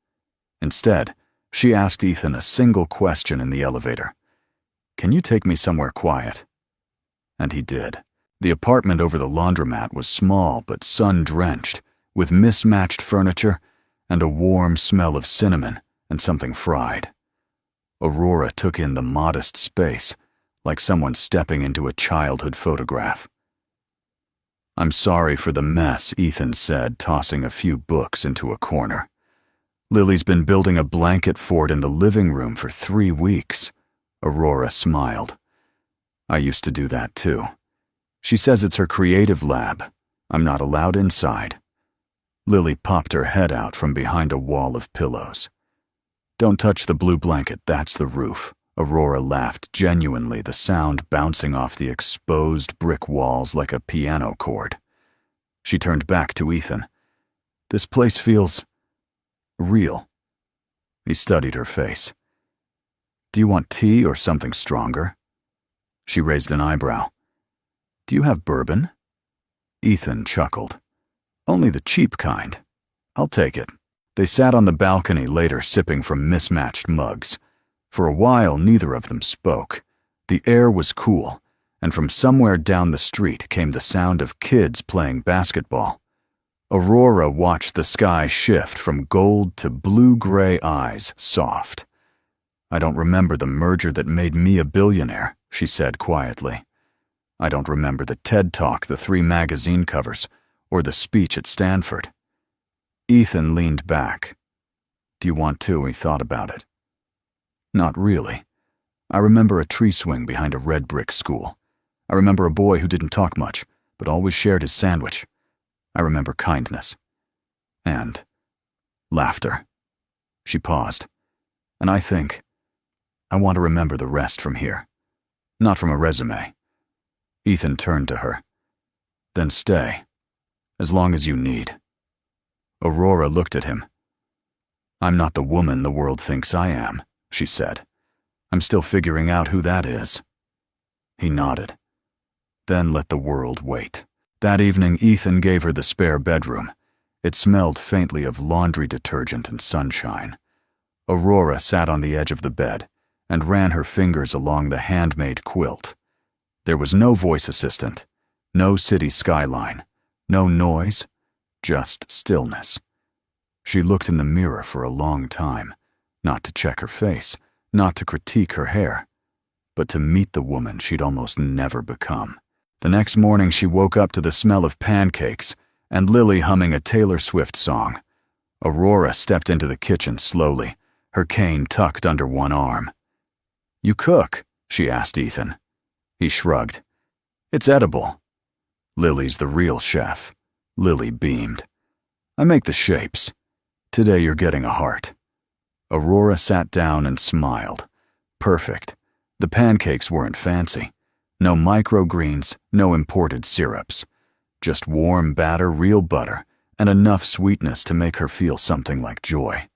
Instead, she asked Ethan a single question in the elevator. Can you take me somewhere quiet? And he did. The apartment over the laundromat was small but sun-drenched, with mismatched furniture and a warm smell of cinnamon and something fried. Aurora took in the modest space, like someone stepping into a childhood photograph. I'm sorry for the mess, Ethan said, tossing a few books into a corner. Lily's been building a blanket fort in the living room for 3 weeks. Aurora smiled. I used to do that too. She says it's her creative lab. I'm not allowed inside. Lily popped her head out from behind a wall of pillows. Don't touch the blue blanket, that's the roof. Aurora laughed genuinely, the sound bouncing off the exposed brick walls like a piano chord. She turned back to Ethan. This place feels real. He studied her face. Do you want tea or something stronger? She raised an eyebrow. Do you have bourbon? Ethan chuckled. Only the cheap kind. I'll take it. They sat on the balcony later, sipping from mismatched mugs. For a while, neither of them spoke. The air was cool, and from somewhere down the street came the sound of kids playing basketball. Aurora watched the sky shift from gold to blue-gray eyes, soft. I don't remember the merger that made me a billionaire, she said quietly. I don't remember the TED Talk, the 3 magazine covers, or the speech at Stanford. Ethan leaned back. Do you want to? He thought about it. Not really. I remember a tree swing behind a red brick school. I remember a boy who didn't talk much, but always shared his sandwich. I remember kindness. And laughter. She paused. And I want to remember the rest from here. Not from a resume. Ethan turned to her. Then stay. As long as you need. Aurora looked at him. I'm not the woman the world thinks I am, she said. I'm still figuring out who that is. He nodded. Then let the world wait. That evening, Ethan gave her the spare bedroom. It smelled faintly of laundry detergent and sunshine. Aurora sat on the edge of the bed and ran her fingers along the handmade quilt. There was no voice assistant, no city skyline, no noise, just stillness. She looked in the mirror for a long time, not to check her face, not to critique her hair, but to meet the woman she'd almost never become. The next morning she woke up to the smell of pancakes and Lily humming a Taylor Swift song. Aurora stepped into the kitchen slowly, her cane tucked under one arm. You cook? She asked Ethan. He shrugged. It's edible. Lily's the real chef. Lily beamed. I make the shapes. Today you're getting a heart. Aurora sat down and smiled. Perfect. The pancakes weren't fancy. No microgreens, no imported syrups. Just warm batter, real butter, and enough sweetness to make her feel something like joy.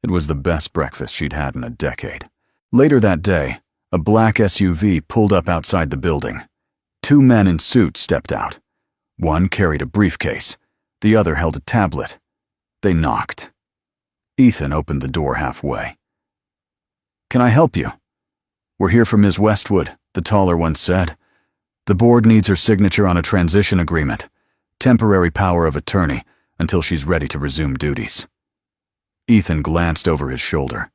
It was the best breakfast she'd had in a decade. Later that day, a black SUV pulled up outside the building. 2 men in suits stepped out. One carried a briefcase. The other held a tablet. They knocked. Ethan opened the door halfway. Can I help you? We're here for Ms. Westwood, the taller one said. The board needs her signature on a transition agreement, temporary power of attorney, until she's ready to resume duties. Ethan glanced over his shoulder.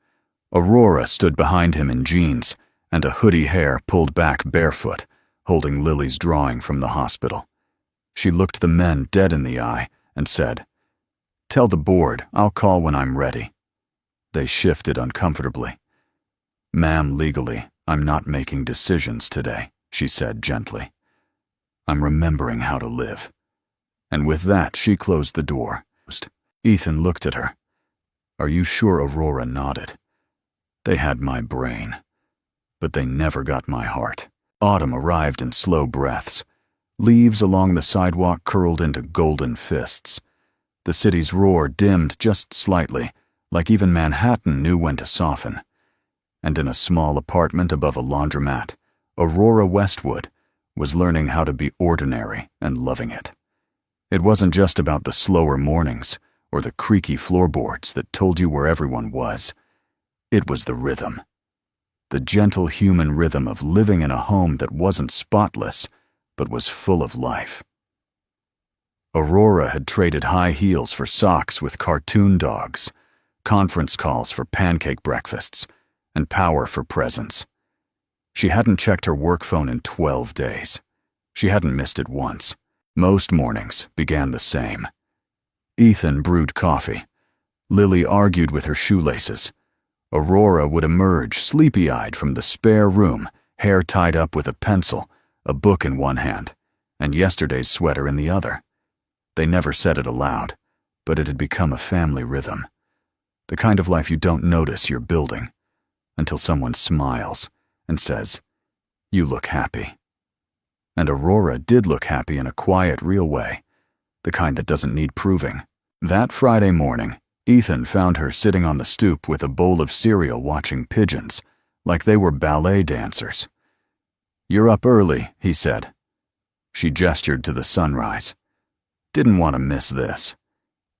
Aurora stood behind him in jeans and a hoodie hair pulled back barefoot, holding Lily's drawing from the hospital. She looked the men dead in the eye and said, Tell the board I'll call when I'm ready. They shifted uncomfortably. Ma'am, legally, I'm not making decisions today, she said gently. I'm remembering how to live. And with that, she closed the door. Ethan looked at her. Are you sure? Aurora nodded. They had my brain, but they never got my heart. Autumn arrived in slow breaths. Leaves along the sidewalk curled into golden fists. The city's roar dimmed just slightly, like even Manhattan knew when to soften. And in a small apartment above a laundromat, Aurora Westwood was learning how to be ordinary and loving it. It wasn't just about the slower mornings or the creaky floorboards that told you where everyone was. It was the rhythm. The gentle human rhythm of living in a home that wasn't spotless, but was full of life. Aurora had traded high heels for socks with cartoon dogs, conference calls for pancake breakfasts, and power for presents. She hadn't checked her work phone in 12 days. She hadn't missed it once. Most mornings began the same. Ethan brewed coffee. Lily argued with her shoelaces. Aurora would emerge sleepy-eyed from the spare room, hair tied up with a pencil, a book in one hand, and yesterday's sweater in the other. They never said it aloud, but it had become a family rhythm. The kind of life you don't notice you're building, until someone smiles and says, You look happy. And Aurora did look happy in a quiet, real way, the kind that doesn't need proving. That Friday morning, Ethan found her sitting on the stoop with a bowl of cereal watching pigeons, like they were ballet dancers. You're up early, he said. She gestured to the sunrise. Didn't want to miss this.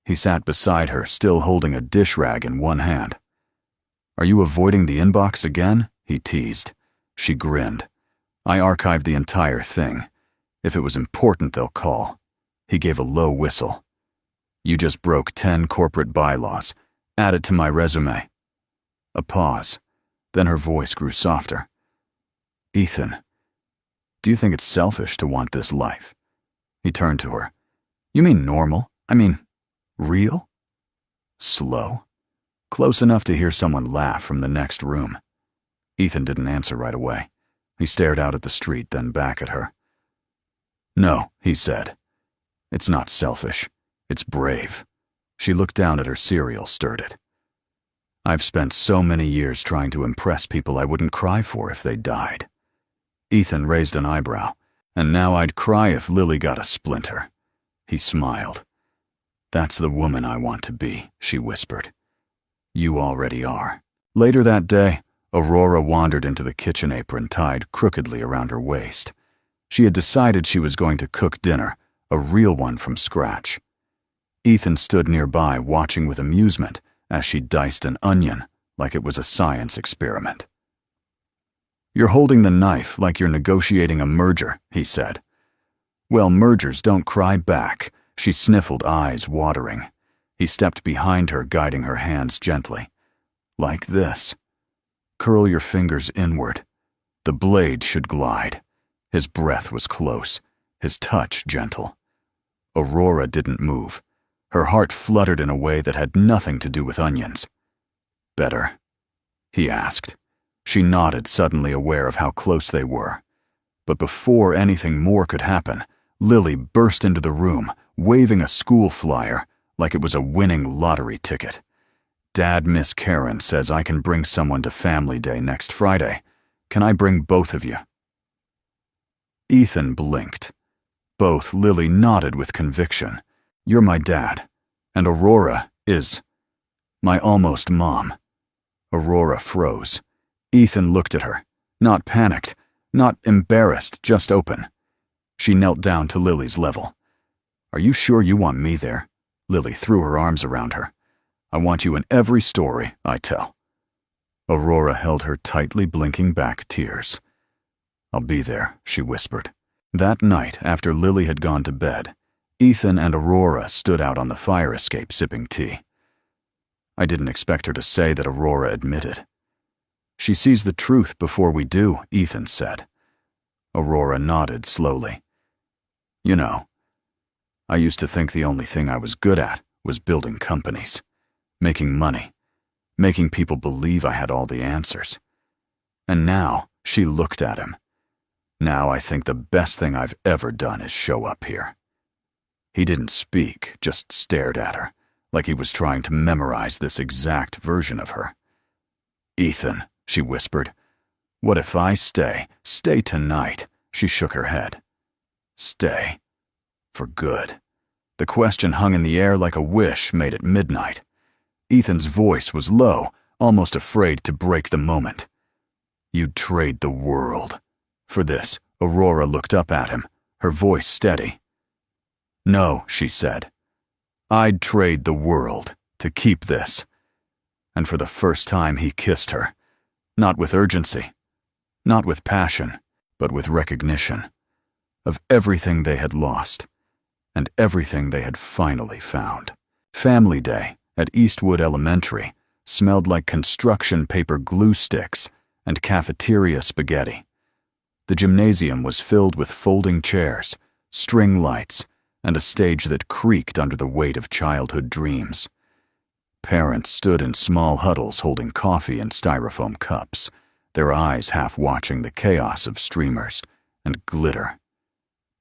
He sat beside her, still holding a dish rag in one hand. Are you avoiding the inbox again? He teased. She grinned. I archived the entire thing. If it was important, they'll call. He gave a low whistle. You just broke 10 corporate bylaws. Add it to my resume. A pause. Then her voice grew softer. Ethan, do you think it's selfish to want this life? He turned to her. You mean normal? I mean, real? Slow. Close enough to hear someone laugh from the next room. Ethan didn't answer right away. He stared out at the street, then back at her. "No," he said. "It's not selfish. It's brave." She looked down at her cereal, stirred it. "I've spent so many years trying to impress people I wouldn't cry for if they died." Ethan raised an eyebrow. "And now I'd cry if Lily got a splinter." He smiled. "That's the woman I want to be," she whispered. "You already are." Later that day, Aurora wandered into the kitchen apron tied crookedly around her waist. She had decided she was going to cook dinner, a real one from scratch. Ethan stood nearby watching with amusement as she diced an onion like it was a science experiment. "You're holding the knife like you're negotiating a merger," he said. "Well, mergers don't cry back," she sniffled, eyes watering. He stepped behind her, guiding her hands gently. "Like this. Curl your fingers inward. The blade should glide." His breath was close, his touch gentle. Aurora didn't move. Her heart fluttered in a way that had nothing to do with onions. "Better?" he asked. She nodded, suddenly aware of how close they were. But before anything more could happen, Lily burst into the room, waving a school flyer like it was a winning lottery ticket. "Dad, Miss Karen says I can bring someone to Family Day next Friday. Can I bring both of you?" Ethan blinked. Both Lily nodded with conviction. "You're my dad, and Aurora is my almost mom." Aurora froze. Ethan looked at her, not panicked, not embarrassed, just open. She knelt down to Lily's level. "Are you sure you want me there?" Lily threw her arms around her. "I want you in every story I tell." Aurora held her tightly, blinking back tears. "I'll be there," she whispered. That night, after Lily had gone to bed, Ethan and Aurora stood out on the fire escape sipping tea. I didn't expect her to say that, Aurora admitted. "She sees the truth before we do," Ethan said. Aurora nodded slowly. "You know, I used to think the only thing I was good at was building companies, making money, making people believe I had all the answers. And now," she looked at him, "now I think the best thing I've ever done is show up here." He didn't speak, just stared at her, like he was trying to memorize this exact version of her. "Ethan," she whispered, "what if I stay tonight?" She shook her head. "Stay. For good." The question hung in the air like a wish made at midnight. Ethan's voice was low, almost afraid to break the moment. "You'd trade the world." For this, Aurora looked up at him, her voice steady. "No," she said. "I'd trade the world to keep this." And for the first time he kissed her, not with urgency, not with passion, but with recognition of everything they had lost and everything they had finally found. Family Day at Eastwood Elementary smelled like construction paper glue sticks and cafeteria spaghetti. The gymnasium was filled with folding chairs, string lights, and a stage that creaked under the weight of childhood dreams. Parents stood in small huddles holding coffee in styrofoam cups, their eyes half watching the chaos of streamers and glitter.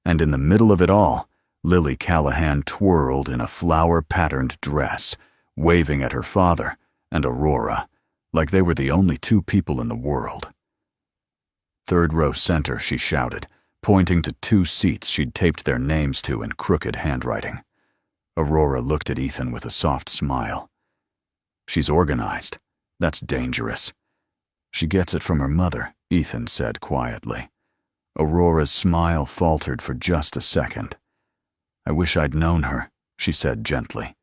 And in the middle of it all, Lily Callahan twirled in a flower-patterned dress, waving at her father and Aurora like they were the only two people in the world. "Third row center," she shouted, pointing to two seats she'd taped their names to in crooked handwriting. Aurora looked at Ethan with a soft smile. "She's organized. That's dangerous." "She gets it from her mother," Ethan said quietly. Aurora's smile faltered for just a second. "I wish I'd known her," she said gently.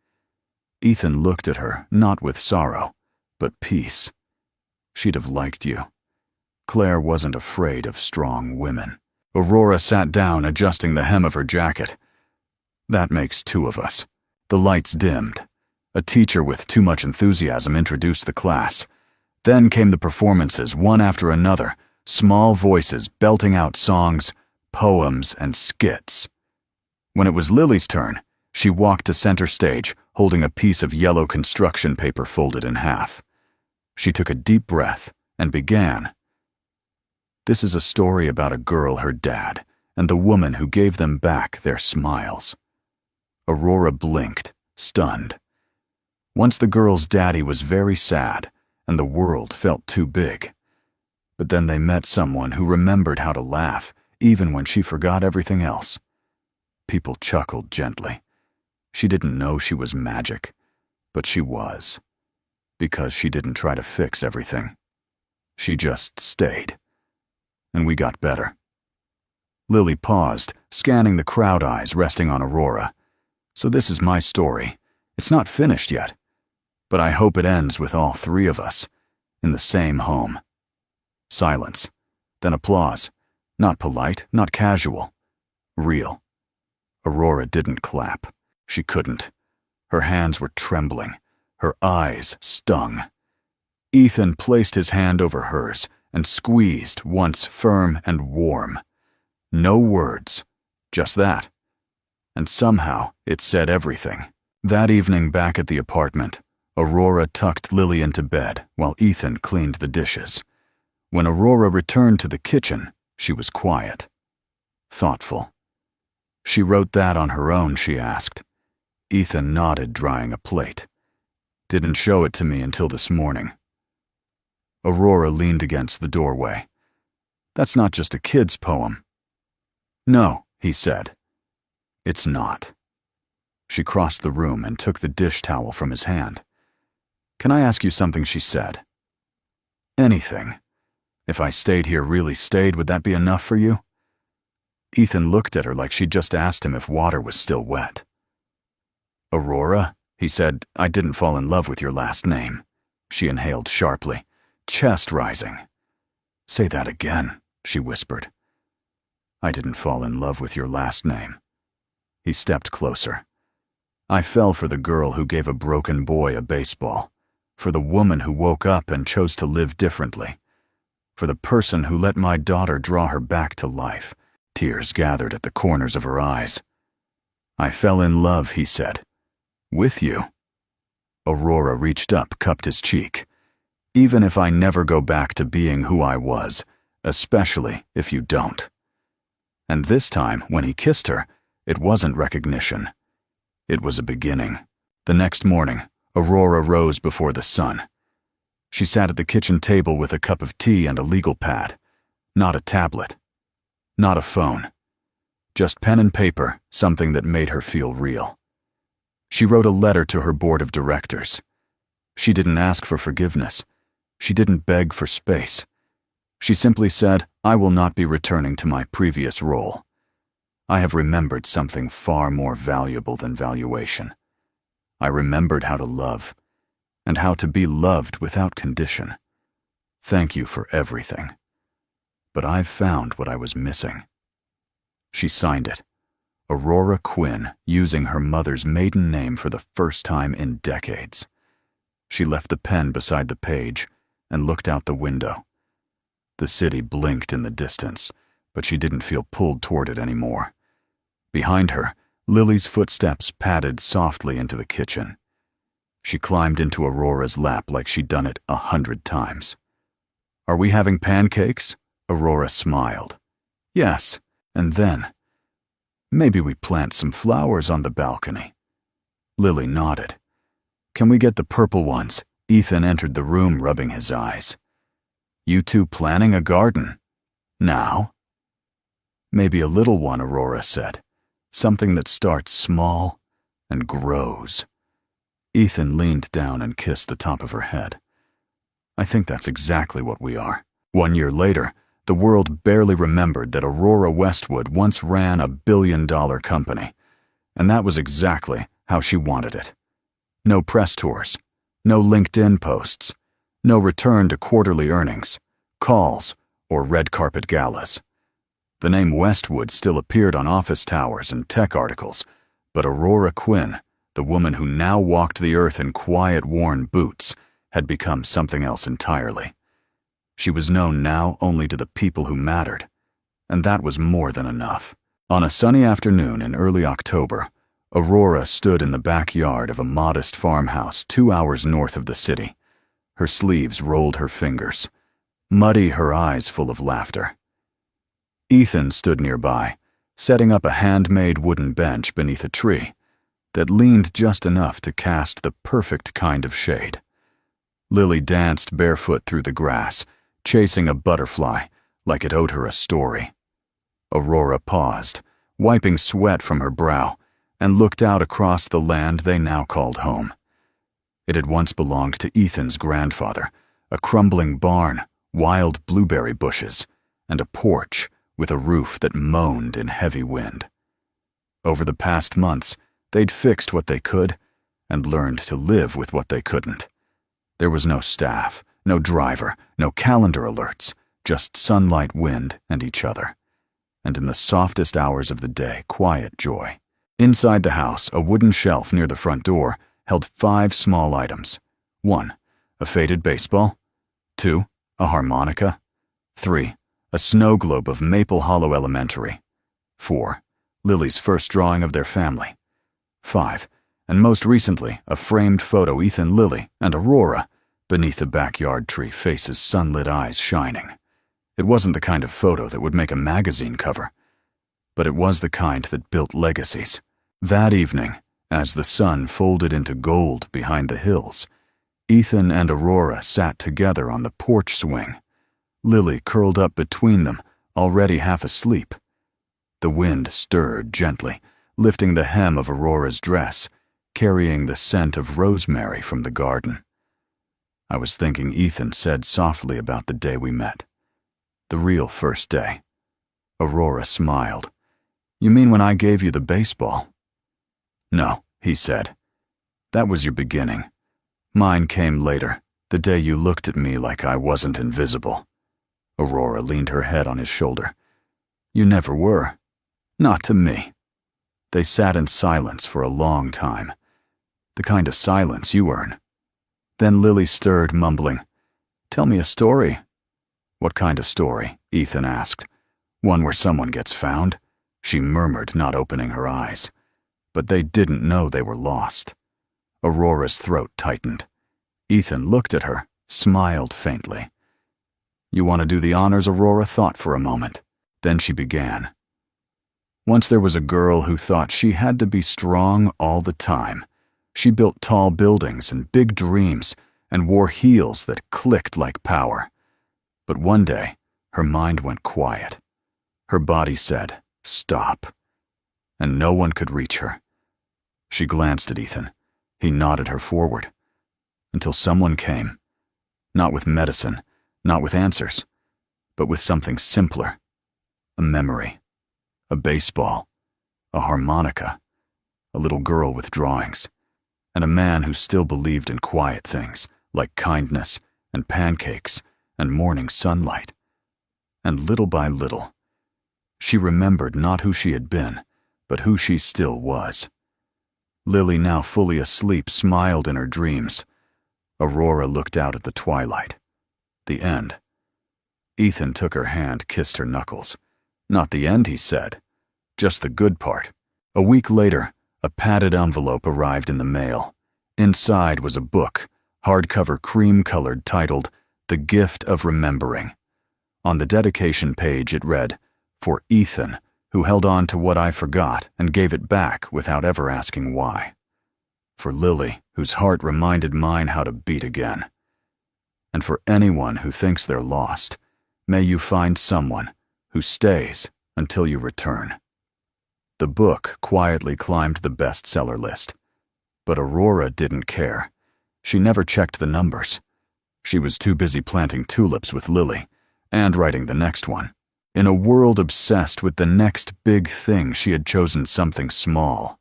Ethan looked at her, not with sorrow, but peace. "She'd have liked you." Claire wasn't afraid of strong women. Aurora sat down, adjusting the hem of her jacket. "That makes two of us." The lights dimmed. A teacher with too much enthusiasm introduced the class. Then came the performances, one after another, small voices belting out songs, poems, and skits. When it was Lily's turn, she walked to center stage, holding a piece of yellow construction paper folded in half. She took a deep breath and began, This is a story about a girl, her dad, and the woman who gave them back their smiles. Aurora blinked, stunned. Once the girl's daddy was very sad, and the world felt too big. But then they met someone who remembered how to laugh, even when she forgot everything else. People chuckled gently. She didn't know she was magic, but she was. Because she didn't try to fix everything. She just stayed. And we got better. Lily paused, scanning the crowd eyes resting on Aurora. So this is my story. It's not finished yet. But I hope it ends with all three of us, in the same home. Silence. Then applause. Not polite, not casual. Real. Aurora didn't clap. She couldn't. Her hands were trembling. Her eyes stung. Ethan placed his hand over hers and squeezed once firm and warm. No words. Just that. And somehow it said everything. That evening back at the apartment, Aurora tucked Lily into bed while Ethan cleaned the dishes. When Aurora returned to the kitchen, she was quiet. Thoughtful. She wrote that on her own, she asked. Ethan nodded, drying a plate. Didn't show it to me until this morning. Aurora leaned against the doorway. That's not just a kid's poem. No, he said. It's not. She crossed the room and took the dish towel from his hand. Can I ask you something, she said. Anything. If I stayed here, really stayed, would that be enough for you? Ethan looked at her like she'd just asked him if water was still wet. Aurora, he said, I didn't fall in love with your last name. She inhaled sharply, chest rising. Say that again, she whispered. I didn't fall in love with your last name. He stepped closer. I fell for the girl who gave a broken boy a baseball, for the woman who woke up and chose to live differently, for the person who let my daughter draw her back to life. Tears gathered at the corners of her eyes. I fell in love, he said. With you. Aurora reached up, cupped his cheek. Even if I never go back to being who I was, especially if you don't. And this time, when he kissed her, it wasn't recognition. It was a beginning. The next morning, Aurora rose before the sun. She sat at the kitchen table with a cup of tea and a legal pad. Not a tablet. Not a phone. Just pen and paper, something that made her feel real. She wrote a letter to her board of directors. She didn't ask for forgiveness. She didn't beg for space. She simply said, I will not be returning to my previous role. I have remembered something far more valuable than valuation. I remembered how to love, and how to be loved without condition. Thank you for everything. But I've found what I was missing. She signed it. Aurora Quinn, using her mother's maiden name for the first time in decades. She left the pen beside the page and looked out the window. The city blinked in the distance, but she didn't feel pulled toward it anymore. Behind her, Lily's footsteps padded softly into the kitchen. She climbed into Aurora's lap like she'd done it 100 times. Are we having pancakes? Aurora smiled. Yes, and then, maybe we plant some flowers on the balcony. Lily nodded. Can we get the purple ones? Ethan entered the room, rubbing his eyes. You two planning a garden? Now? Maybe a little one, Aurora said. Something that starts small and grows. Ethan leaned down and kissed the top of her head. I think that's exactly what we are. 1 year later, the world barely remembered that Aurora Westwood once ran a billion-dollar company, and that was exactly how she wanted it. No press tours, no LinkedIn posts, no return to quarterly earnings, calls, or red carpet galas. The name Westwood still appeared on office towers and tech articles, but Aurora Quinn, the woman who now walked the earth in quiet, worn boots, had become something else entirely. She was known now only to the people who mattered, and that was more than enough. On a sunny afternoon in early October, Aurora stood in the backyard of a modest farmhouse 2 hours north of the city. Her sleeves rolled her fingers. muddy her eyes full of laughter. Ethan stood nearby, setting up a handmade wooden bench beneath a tree that leaned just enough to cast the perfect kind of shade. Lily danced barefoot through the grass, chasing a butterfly like it owed her a story. Aurora paused, wiping sweat from her brow, and looked out across the land they now called home. It had once belonged to Ethan's grandfather, a crumbling barn, wild blueberry bushes, and a porch with a roof that moaned in heavy wind. Over the past months, they'd fixed what they could and learned to live with what they couldn't. There was no staff, no driver, no calendar alerts, just sunlight, wind, and each other. And in the softest hours of the day, quiet joy. Inside the house, a wooden shelf near the front door held 5 small items. 1, a faded baseball. 2, a harmonica. 3, a snow globe of Maple Hollow Elementary. 4, Lily's first drawing of their family. 5, and most recently, a framed photo Ethan, Lily, and Aurora beneath the backyard tree, faces, sunlit eyes shining. It wasn't the kind of photo that would make a magazine cover, but it was the kind that built legacies. That evening, as the sun folded into gold behind the hills, Ethan and Aurora sat together on the porch swing, Lily curled up between them, already half asleep. The wind stirred gently, lifting the hem of Aurora's dress, carrying the scent of rosemary from the garden. I was thinking Ethan said softly about the day we met. The real first day. Aurora smiled. You mean when I gave you the baseball? No, he said. That was your beginning. Mine came later, the day you looked at me like I wasn't invisible. Aurora leaned her head on his shoulder. You never were. Not to me. They sat in silence for a long time. The kind of silence you earn. Then Lily stirred, mumbling, Tell me a story. What kind of story? Ethan asked. One where someone gets found? She murmured, not opening her eyes. But they didn't know they were lost. Aurora's throat tightened. Ethan looked at her, smiled faintly. You want to do the honors? Aurora thought for a moment. Then she began. Once there was a girl who thought she had to be strong all the time. She built tall buildings and big dreams and wore heels that clicked like power. But one day, her mind went quiet. Her body said, Stop. And no one could reach her. She glanced at Ethan. He nodded her forward. Until someone came. Not with medicine, not with answers, but with something simpler. A memory. A baseball. A harmonica. A little girl with drawings. And a man who still believed in quiet things, like kindness and pancakes and morning sunlight. And little by little, she remembered not who she had been, but who she still was. Lily, now fully asleep, smiled in her dreams. Aurora looked out at the twilight. The end. Ethan took her hand, kissed her knuckles. Not the end, he said. Just the good part. A week later, a padded envelope arrived in the mail. Inside was a book, hardcover cream-colored, titled The Gift of Remembering. On the dedication page it read, For Ethan, who held on to what I forgot and gave it back without ever asking why. For Lily, whose heart reminded mine how to beat again. And for anyone who thinks they're lost, may you find someone who stays until you return. The book quietly climbed the bestseller list. But Aurora didn't care. She never checked the numbers. She was too busy planting tulips with Lily and writing the next one. In a world obsessed with the next big thing, she had chosen something small.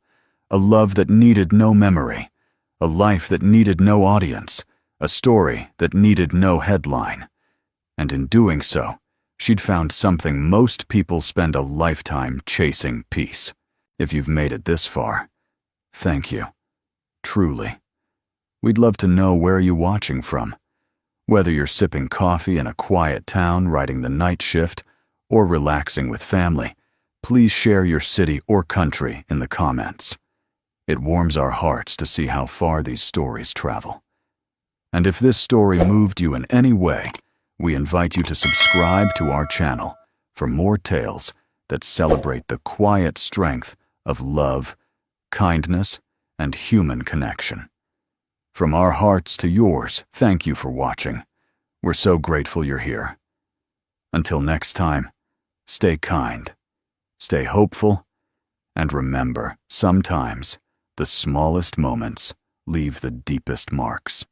A love that needed no memory. A life that needed no audience. A story that needed no headline. And in doing so, she'd found something most people spend a lifetime chasing: peace. If you've made it this far, thank you. Truly. We'd love to know where you're watching from. Whether you're sipping coffee in a quiet town riding the night shift or relaxing with family, please share your city or country in the comments. It warms our hearts to see how far these stories travel. And if this story moved you in any way, We invite you to subscribe to our channel for more tales that celebrate the quiet strength of love, kindness, and human connection. From our hearts to yours, thank you for watching. We're so grateful you're here. Until next time, stay kind, stay hopeful, and remember, sometimes the smallest moments leave the deepest marks.